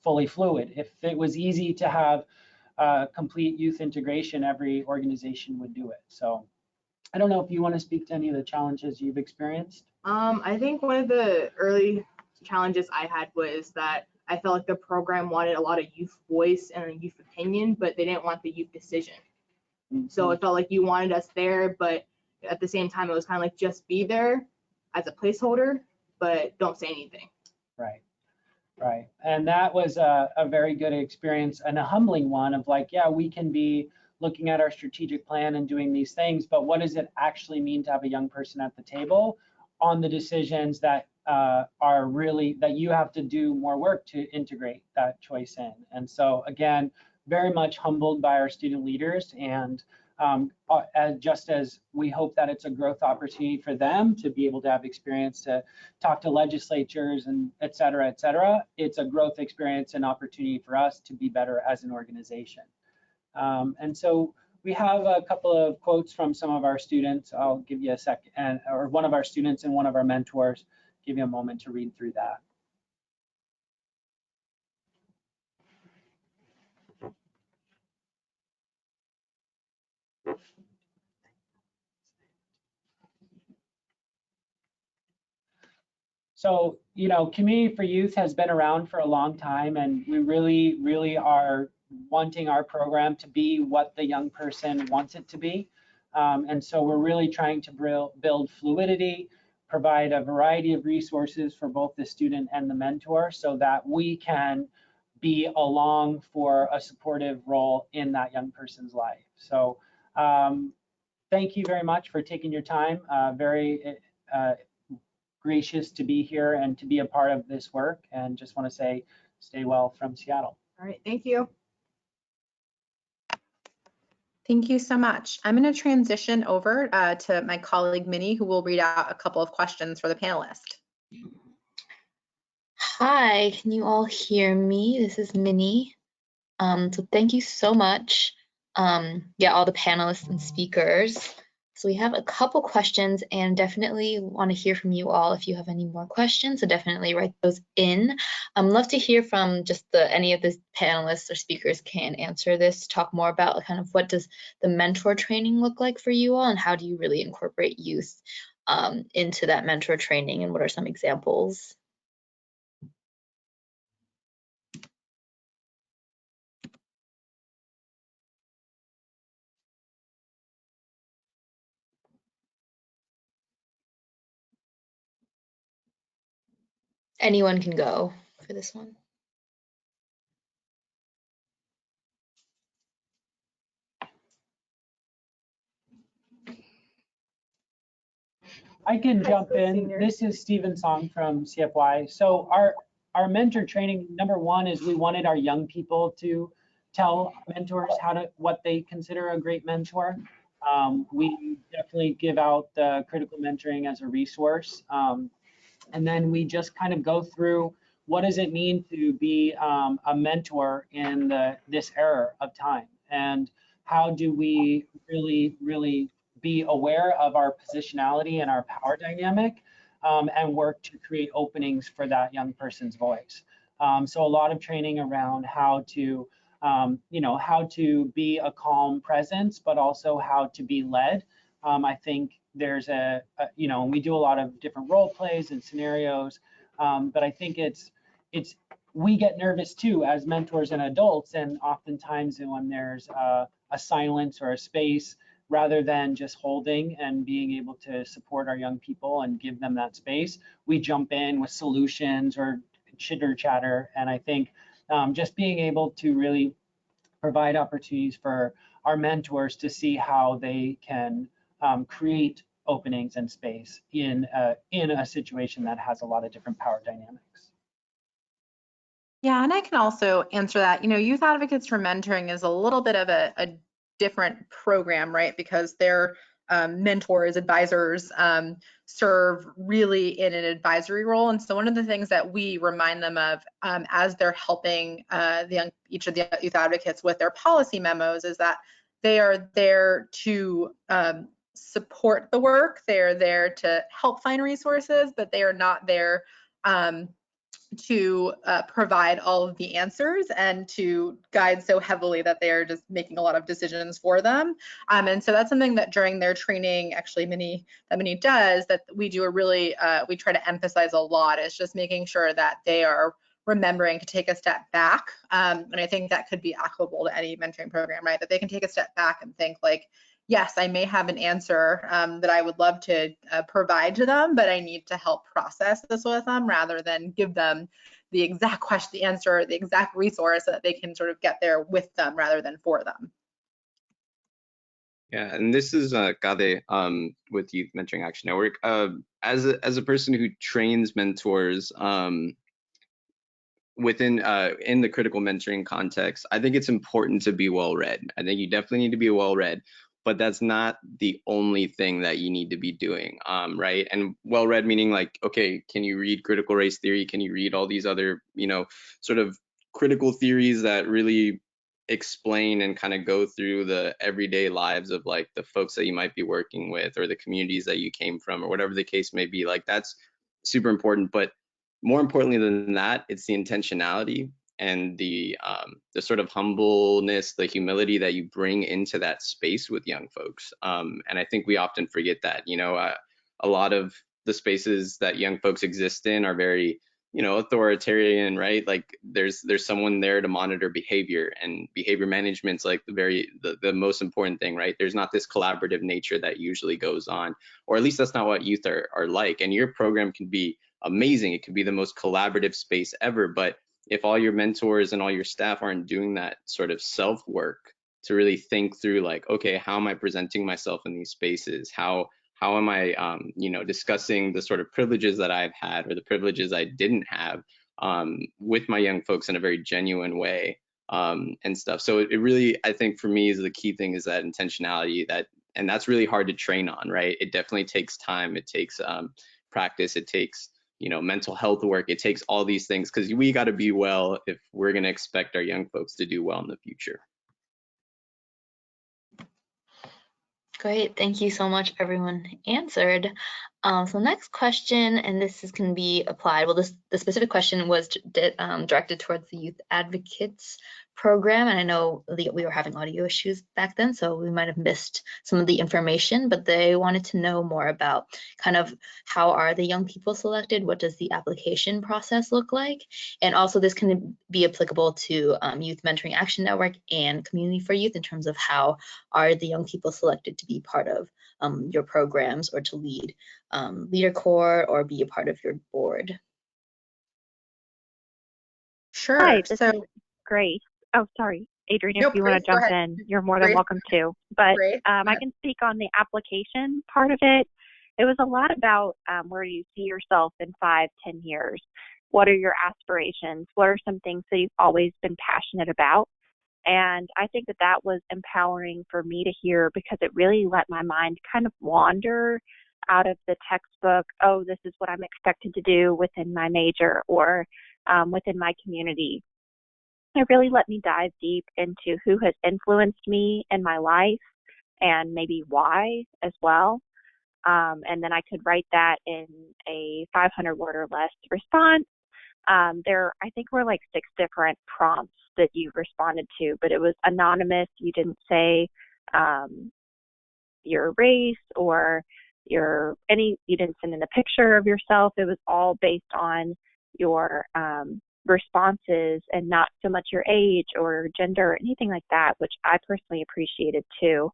fully fluid. If it was easy to have complete youth integration, every organization would do it. So I don't know if you want to speak to any of the challenges you've experienced. I think one of the early challenges I had was that I felt like the program wanted a lot of youth voice and a youth opinion, but they didn't want the youth decision. Mm-hmm. So it felt like you wanted us there, but at the same time, it was kind of like just be there as a placeholder, but don't say anything. Right. Right. And that was a very good experience and a humbling one of like, yeah, we can be looking at our strategic plan and doing these things, but what does it actually mean to have a young person at the table on the decisions that are really, that you have to do more work to integrate that choice in. And so again, very much humbled by our student leaders, and just as we hope that it's a growth opportunity for them to be able to have experience to talk to legislatures and et cetera, it's a growth experience and opportunity for us to be better as an organization. And so we have a couple of quotes from some of our students. I'll give you a second, or one of our students and one of our mentors, give you a moment to read through that. So, you know, Community for Youth has been around for a long time, and we really, really are wanting our program to be what the young person wants it to be. And so we're really trying to build fluidity, provide a variety of resources for both the student and the mentor so that we can be along for a supportive role in that young person's life. So thank you very much for taking your time. Very gracious to be here and to be a part of this work, and just want to say stay well from Seattle. All right, thank you. Thank you so much. I'm going to transition over to my colleague Minnie, who will read out a couple of questions for the panelist. Hi, can you all hear me? This is Minnie. So thank you so much, yeah, all the panelists and speakers. So we have a couple questions, and definitely want to hear from you all if you have any more questions, so definitely write those in. I'd love to hear from just any of the panelists or speakers can answer this, talk more about kind of what does the mentor training look like for you all, and how do you really incorporate youth into that mentor training, and what are some examples? Anyone can go for this one. I can jump in. This is Stephen Song from CFY. So our mentor training, number one, is we wanted our young people to tell mentors what they consider a great mentor. We definitely give out the critical mentoring as a resource. And then we just kind of go through what does it mean to be a mentor in this era of time, and how do we really, really be aware of our positionality and our power dynamic, and work to create openings for that young person's voice. So a lot of training around how to, how to be a calm presence, but also how to be led. I think there's we do a lot of different role plays and scenarios, but I think we get nervous too as mentors and adults, and oftentimes when there's a silence or a space, rather than just holding and being able to support our young people and give them that space, we jump in with solutions or chitter chatter. And I think just being able to really provide opportunities for our mentors to see how they can create openings and space in a situation that has a lot of different power dynamics. Yeah, and I can also answer that. You know, Youth Advocates for Mentoring is a little bit of a different program, right? Because their mentors, advisors serve really in an advisory role. And so one of the things that we remind them of as they're helping each of the youth advocates with their policy memos is that they are there to support the work. They're there to help find resources, but they are not there to provide all of the answers and to guide so heavily that they are just making a lot of decisions for them. And so that's something that during their training, actually Minnie does, that we do we try to emphasize a lot, is just making sure that they are remembering to take a step back. And I think that could be applicable to any mentoring program, right? That they can take a step back and think like, yes, I may have an answer that I would love to provide to them, but I need to help process this with them rather than give them the exact question, the answer, the exact resource, so that they can sort of get there with them rather than for them. Yeah, and this is Kade with Youth Mentoring Action Network. As a person who trains mentors within in the critical mentoring context, I think it's important to be well read. I think you definitely need to be well read, but that's not the only thing that you need to be doing, right? And well read meaning like, okay, can you read critical race theory? Can you read all these other, you know, sort of critical theories that really explain and kind of go through the everyday lives of like the folks that you might be working with or the communities that you came from or whatever the case may be. Like that's super important, but more importantly than that, it's the intentionality and the sort of humbleness, the humility that you bring into that space with young folks. And I think we often forget that. You know, a lot of the spaces that young folks exist in are very, you know, authoritarian, right? Like there's someone there to monitor behavior, and behavior management's like the most important thing, right? There's not this collaborative nature that usually goes on, or at least that's not what youth are like. And your program can be amazing. It could be the most collaborative space ever, but if all your mentors and all your staff aren't doing that sort of self-work to really think through like, okay, how am I presenting myself in these spaces? How am I, you know, discussing the sort of privileges that I've had or the privileges I didn't have with my young folks in a very genuine way and stuff. So it really, I think for me, is the key thing is that intentionality, and that's really hard to train on, right? It definitely takes time. It takes practice. It takes, you know, mental health work. It takes all these things because we got to be well if we're going to expect our young folks to do well in the future. Great, thank you so much. Everyone answered. So next question, and this can be applied. Well, the specific question was directed towards the Youth Advocates program, and I know we were having audio issues back then, so we might have missed some of the information, but they wanted to know more about kind of how are the young people selected, what does the application process look like, and also this can be applicable to Youth Mentoring Action Network and Community for Youth in terms of how are the young people selected to be part of your programs or to lead leader corps or be a part of your board. Sure. Hi, this So is Grace. Oh, sorry, Adrian, no, if you want to jump in, you're more than welcome to. But I can speak on the application part of it. It was a lot about where do you see yourself in 5-10 years? What are your aspirations? What are some things that you've always been passionate about? And I think that was empowering for me to hear because it really let my mind kind of wander out of the textbook, oh, this is what I'm expected to do within my major or within my community. It really let me dive deep into who has influenced me in my life and maybe why as well. And then I could write that in a 500-word or less response. I think were like 6 different prompts that you responded to, but it was anonymous. You didn't say your race or you didn't send in a picture of yourself. It was all based on your responses and not so much your age or gender or anything like that, which I personally appreciated too.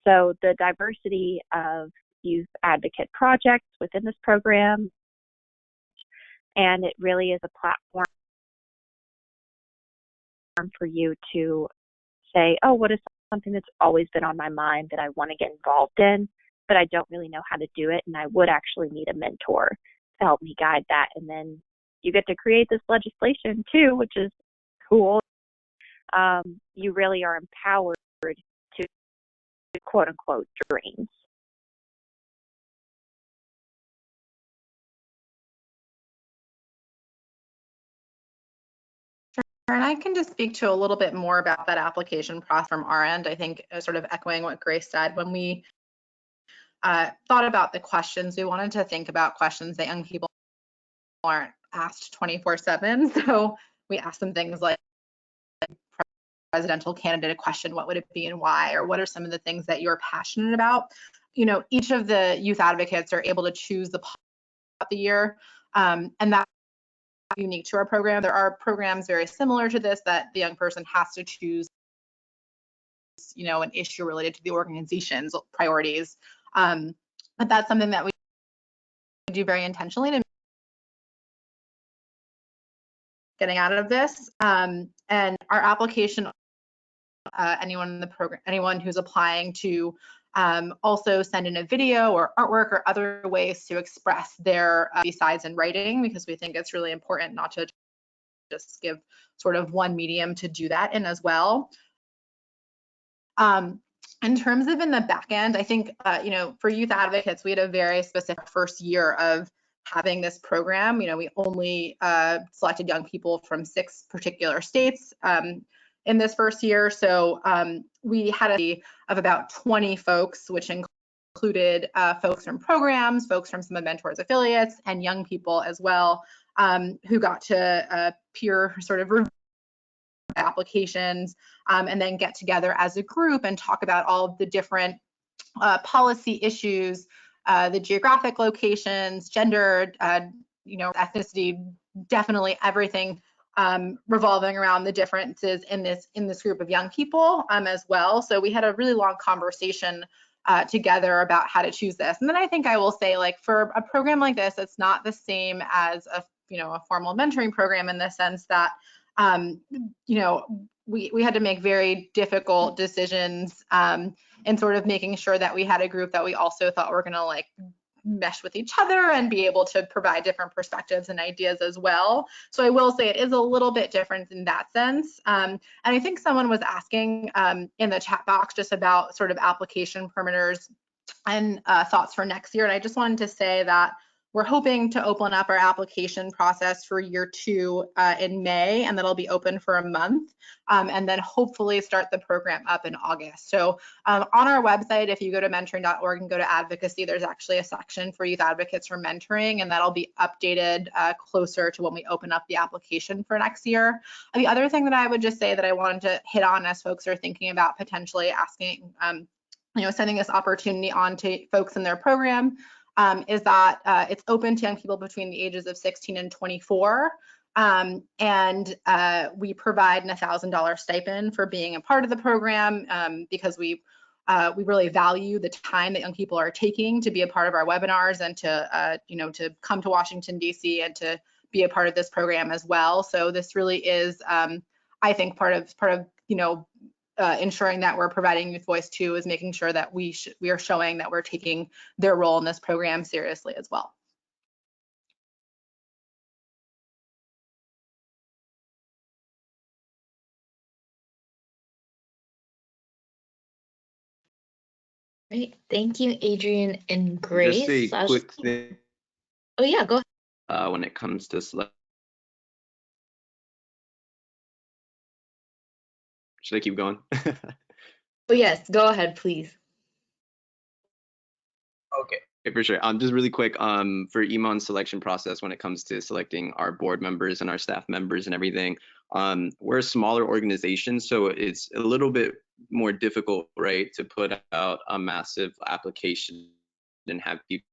So the diversity of youth advocate projects within this program, and it really is a platform for you to say, oh, what is something that's always been on my mind that I want to get involved in, but I don't really know how to do it, and I would actually need a mentor to help me guide that. And then you get to create this legislation too, which is cool. You really are empowered to quote unquote dreams. and I can just speak to a little bit more about that application process from our end. I think sort of echoing what Grace said, when we thought about the questions, we wanted to think about questions that young people aren't asked 24/7. So we asked them things like presidential candidate a question, what would it be and why, or what are some of the things that you're passionate about? You know, each of the youth advocates are able to choose the year, and that's unique to our program. There are programs very similar to this that the young person has to choose, you know, an issue related to the organization's priorities. But that's something that we do very intentionally to getting out of this. And our application, anyone in the program, anyone who's applying to also send in a video or artwork or other ways to express their besides in writing, because we think it's really important not to just give sort of one medium to do that in as well. In terms of in the back end, I think, you know, for youth advocates, we had a very specific first year of having this program. You know, we only selected young people from 6 particular states in this first year. So we had a team of about 20 folks, which included folks from programs, folks from some of Mentor's affiliates, and young people as well, who got to peer sort of review applications and then get together as a group and talk about all of the different policy issues, the geographic locations, gender, you know, ethnicity, definitely everything revolving around the differences in this group of young people as well. So we had a really long conversation together about how to choose this. And then I think I will say, like, for a program like this, it's not the same as a, you know, a formal mentoring program in the sense that you know, we had to make very difficult decisions in sort of making sure that we had a group that we also thought were going to like mesh with each other and be able to provide different perspectives and ideas as well. So I will say it is a little bit different in that sense. And I think someone was asking in the chat box just about sort of application parameters and thoughts for next year. And I just wanted to say that we're hoping to open up our application process for year 2 in May, and that'll be open for a month, and then hopefully start the program up in August. So on our website, if you go to mentoring.org and go to advocacy, there's actually a section for youth advocates for mentoring, and that'll be updated closer to when we open up the application for next year. The other thing that I would just say that I wanted to hit on as folks are thinking about potentially asking, you know, sending this opportunity on to folks in their program, is that it's open to young people between the ages of 16 and 24. And we provide an $1,000 stipend for being a part of the program because we really value the time that young people are taking to be a part of our webinars and to, you know, to come to Washington, D.C. and to be a part of this program as well. So this really is, I think, part of, you know, ensuring that we're providing youth voice too, is making sure that we are showing that we're taking their role in this program seriously as well. Great, thank you, Adrian and Grace. Just a quick thing. Oh yeah, go ahead. When it comes to select. Should I keep going? Oh yes, go ahead, please. Okay, for sure. Just really quick, for Iman's selection process when it comes to selecting our board members and our staff members and everything, we're a smaller organization, so it's a little bit more difficult, right, to put out a massive application and have people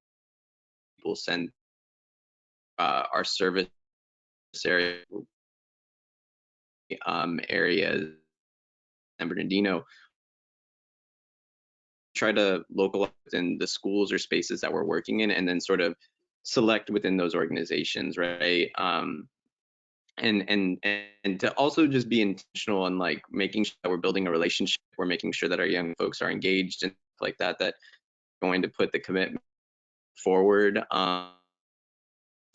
send our service area areas San Bernardino, try to localize in the schools or spaces that we're working in, and then sort of select within those organizations, right? And to also just be intentional and like making sure that we're building a relationship, we're making sure that our young folks are engaged and like that going to put the commitment forward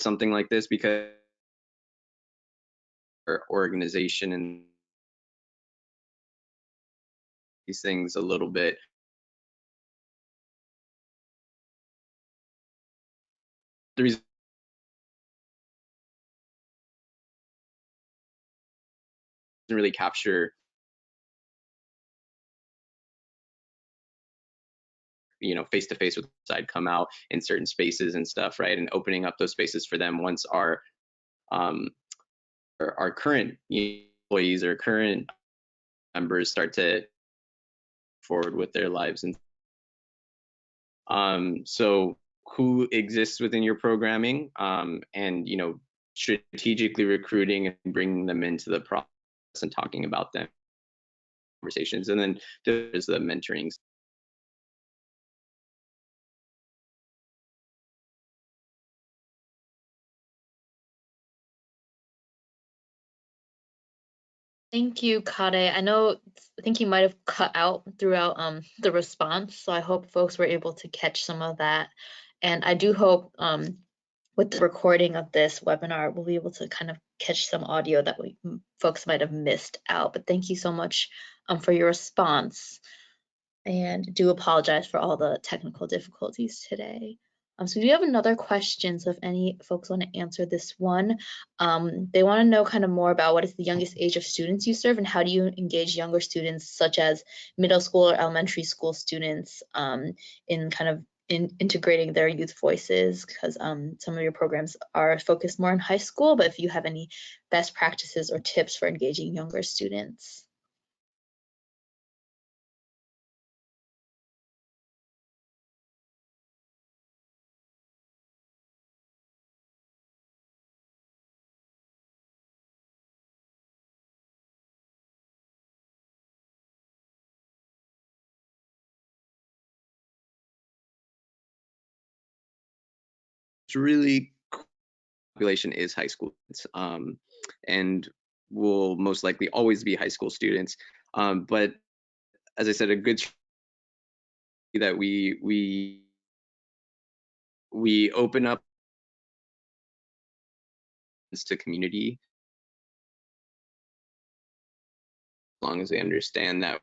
something like this, because our organization and these things a little bit. The reason doesn't really capture, you know, face to face with the side, come out in certain spaces and stuff, right? And opening up those spaces for them once our current employees or current members start to forward with their lives. And so who exists within your programming, and, you know, strategically recruiting and bringing them into the process and talking about them conversations. And then there's the mentoring. Thank you, Kade. I think you might have cut out throughout the response, so I hope folks were able to catch some of that. And I do hope with the recording of this webinar, we'll be able to kind of catch some audio that folks might have missed out. But thank you so much for your response, and do apologize for all the technical difficulties today. So we do have another question, so if any folks want to answer this one. They want to know kind of more about what is the youngest age of students you serve, and how do you engage younger students, such as middle school or elementary school students, in kind of integrating their youth voices, because some of your programs are focused more on high school, but if you have any best practices or tips for engaging younger students. It's really population is high school students, and will most likely always be high school students. But as I said, a good that we open up to community as long as they understand that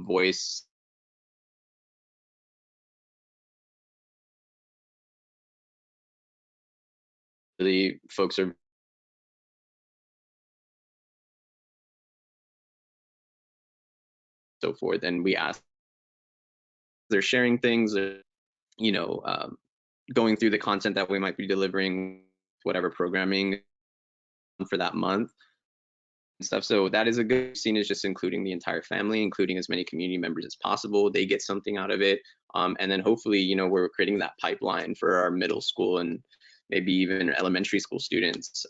voice really folks are so forth, and we ask they're sharing things, you know, going through the content that we might be delivering, whatever programming for that month and stuff. So that is a good scene, is just including the entire family, including as many community members as possible. They get something out of it, and then hopefully, you know, we're creating that pipeline for our middle school and maybe even elementary school students,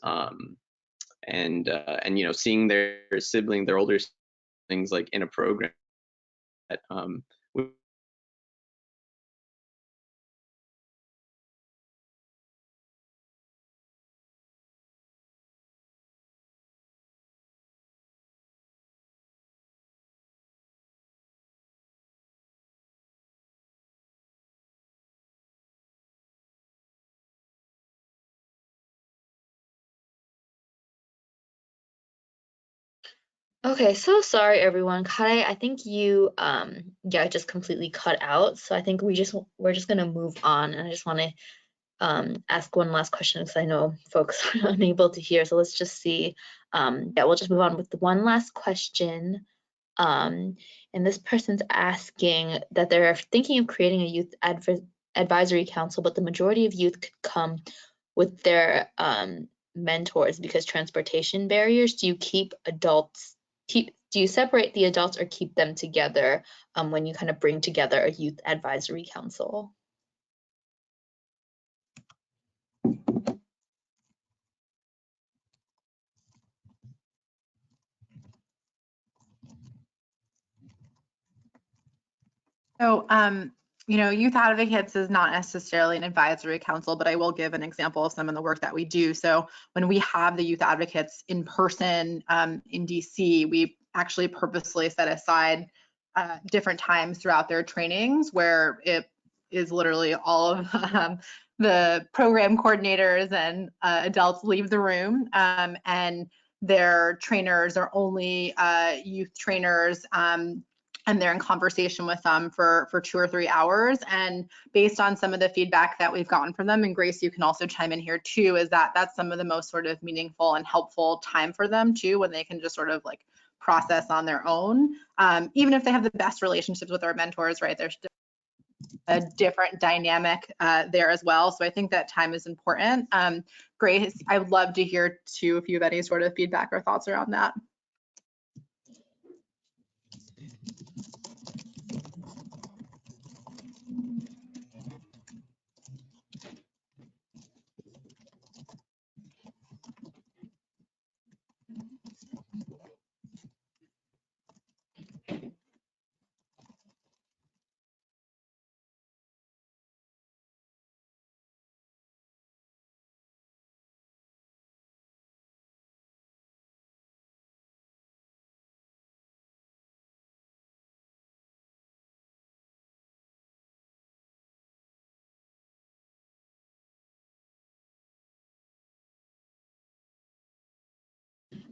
and you know, seeing their sibling, their older siblings, like in a program that Okay, so sorry everyone. Kare, I think you yeah, just completely cut out. So I think we're just gonna move on, and I just want to ask one last question because I know folks are unable to hear. So let's just see. Yeah, we'll just move on with the one last question. And this person's asking that they're thinking of creating a youth advisory council, but the majority of youth could come with their mentors because transportation barriers. Do you separate the adults or keep them together when you kind of bring together a youth advisory council? So, you know, Youth Advocates is not necessarily an advisory council, but I will give an example of some of the work that we do. So when we have the Youth Advocates in person in DC, we actually purposely set aside different times throughout their trainings where it is literally all of the program coordinators and adults leave the room, and their trainers are only youth trainers, and they're in conversation with them for 2 or 3 hours. And based on some of the feedback that we've gotten from them, and Grace, you can also chime in here too, is that that's some of the most sort of meaningful and helpful time for them too, when they can just sort of like process on their own. Even if they have the best relationships with our mentors, right? There's a different dynamic there as well. So I think that time is important. Grace, I would love to hear too if you have any sort of feedback or thoughts around that.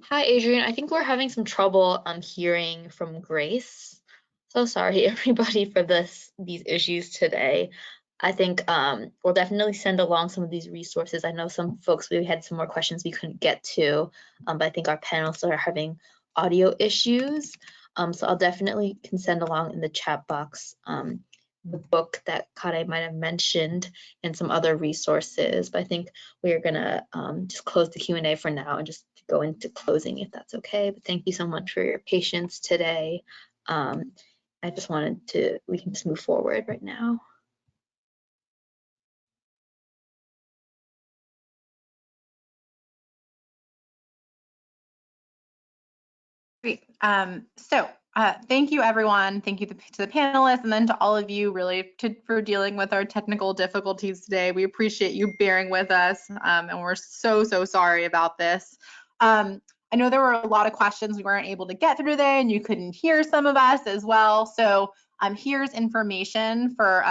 Hi, Adrian. I think we're having some trouble hearing from Grace. So sorry, everybody, for these issues today. I think we'll definitely send along some of these resources. I know some folks, we had some more questions we couldn't get to, but I think our panelists are having audio issues. So I'll definitely can send along in the chat box the book that Kare might have mentioned and some other resources. But I think we are gonna just close the Q&A for now and just go into closing if that's okay. But thank you so much for your patience today. I just wanted to, we can just move forward right now. Great. Thank you, everyone. Thank you to the panelists and then to all of you really for dealing with our technical difficulties today. We appreciate you bearing with us and we're so sorry about this. I know there were a lot of questions we weren't able to get through today and you couldn't hear some of us as well. So here's information for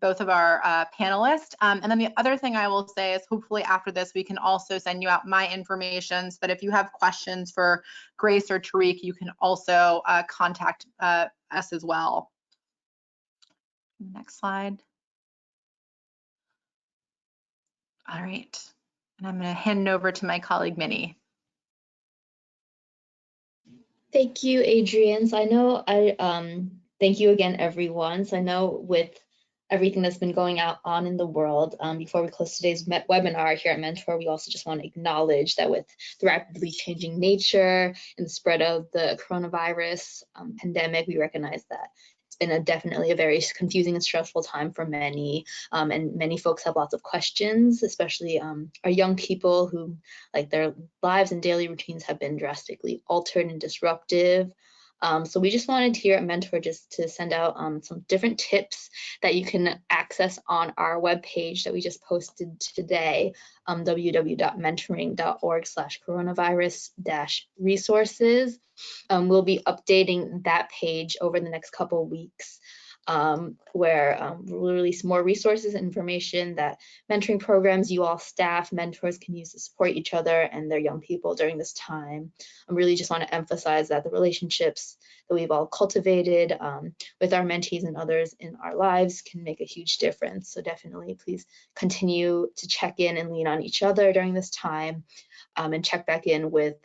both of our panelists. And then the other thing I will say is hopefully after this, we can also send you out my information so that if you have questions for Grace or Tariq, you can also contact us as well. Next slide. All right. And I'm going to hand it over to my colleague, Minnie. Thank you, Adrienne. So I know thank you again, everyone. So I know with everything that's been going on in the world, before we close today's webinar here at Mentor, we also just want to acknowledge that with the rapidly changing nature and the spread of the coronavirus pandemic, we recognize that it's been definitely a very confusing and stressful time for many, and many folks have lots of questions, especially our young people who, like, their lives and daily routines have been drastically altered and disruptive. So we just wanted here at Mentor just to send out some different tips that you can access on our webpage that we just posted today, www.mentoring.org/coronavirus-resources. We'll be updating that page over the next couple of weeks, where we'll release more resources and information that mentoring programs you all staff, mentors can use to support each other and their young people during this time. I really just want to emphasize that the relationships that we've all cultivated with our mentees and others in our lives can make a huge difference. So definitely please continue to check in and lean on each other during this time, and check back in with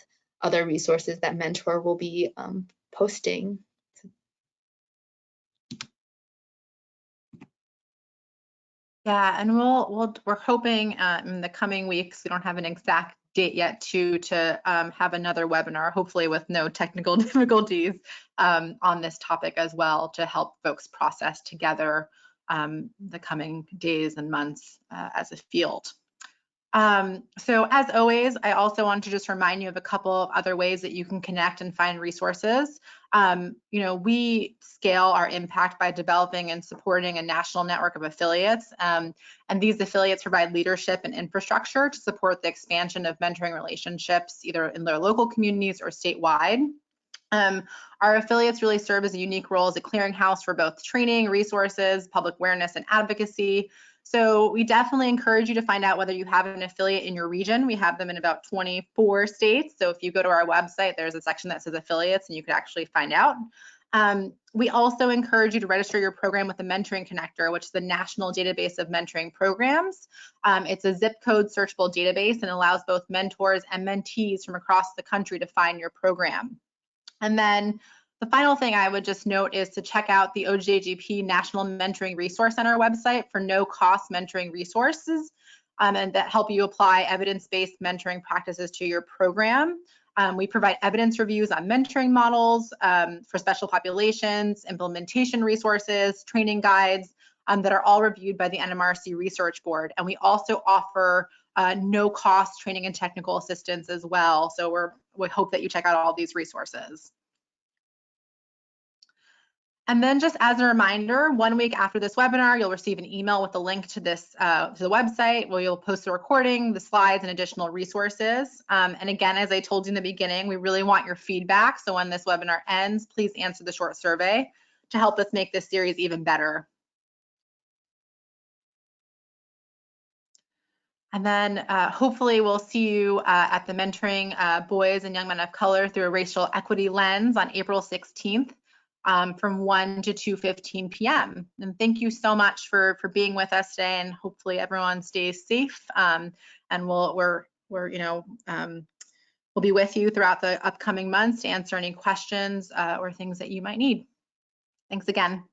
other resources that Mentor will be posting. Yeah, and we're hoping in the coming weeks, we don't have an exact date yet to have another webinar, hopefully with no technical difficulties on this topic as well, to help folks process together the coming days and months as a field. So as always, I also want to just remind you of a couple of other ways that you can connect and find resources. We scale our impact by developing and supporting a national network of affiliates. And these affiliates provide leadership and infrastructure to support the expansion of mentoring relationships, either in their local communities or statewide. Our affiliates really serve as a unique role as a clearinghouse for both training, resources, public awareness, and advocacy. So we definitely encourage you to find out whether you have an affiliate in your region. We have them in about 24 states. So if you go to our website, there's a section that says affiliates and you can actually find out. We also encourage you to register your program with the Mentoring Connector, which is the national database of mentoring programs. It's a zip code searchable database and allows both mentors and mentees from across the country to find your program. And then the final thing I would just note is to check out the OJGP National Mentoring Resource Center website for no-cost mentoring resources and that help you apply evidence-based mentoring practices to your program. We provide evidence reviews on mentoring models for special populations, implementation resources, training guides that are all reviewed by the NMRC Research Board. And we also offer no-cost training and technical assistance as well. So we hope that you check out all these resources. And then just as a reminder, 1 week after this webinar, you'll receive an email with a link to this to the website where you'll post the recording, the slides, and additional resources. And again, as I told you in the beginning, we really want your feedback. So when this webinar ends, please answer the short survey to help us make this series even better. And then hopefully we'll see you at the Mentoring Boys and Young Men of Color Through a Racial Equity Lens on April 16th from 1 to 2:15 p.m. And thank you so much for being with us today, and hopefully everyone stays safe. And we'll be with you throughout the upcoming months to answer any questions or things that you might need. Thanks again.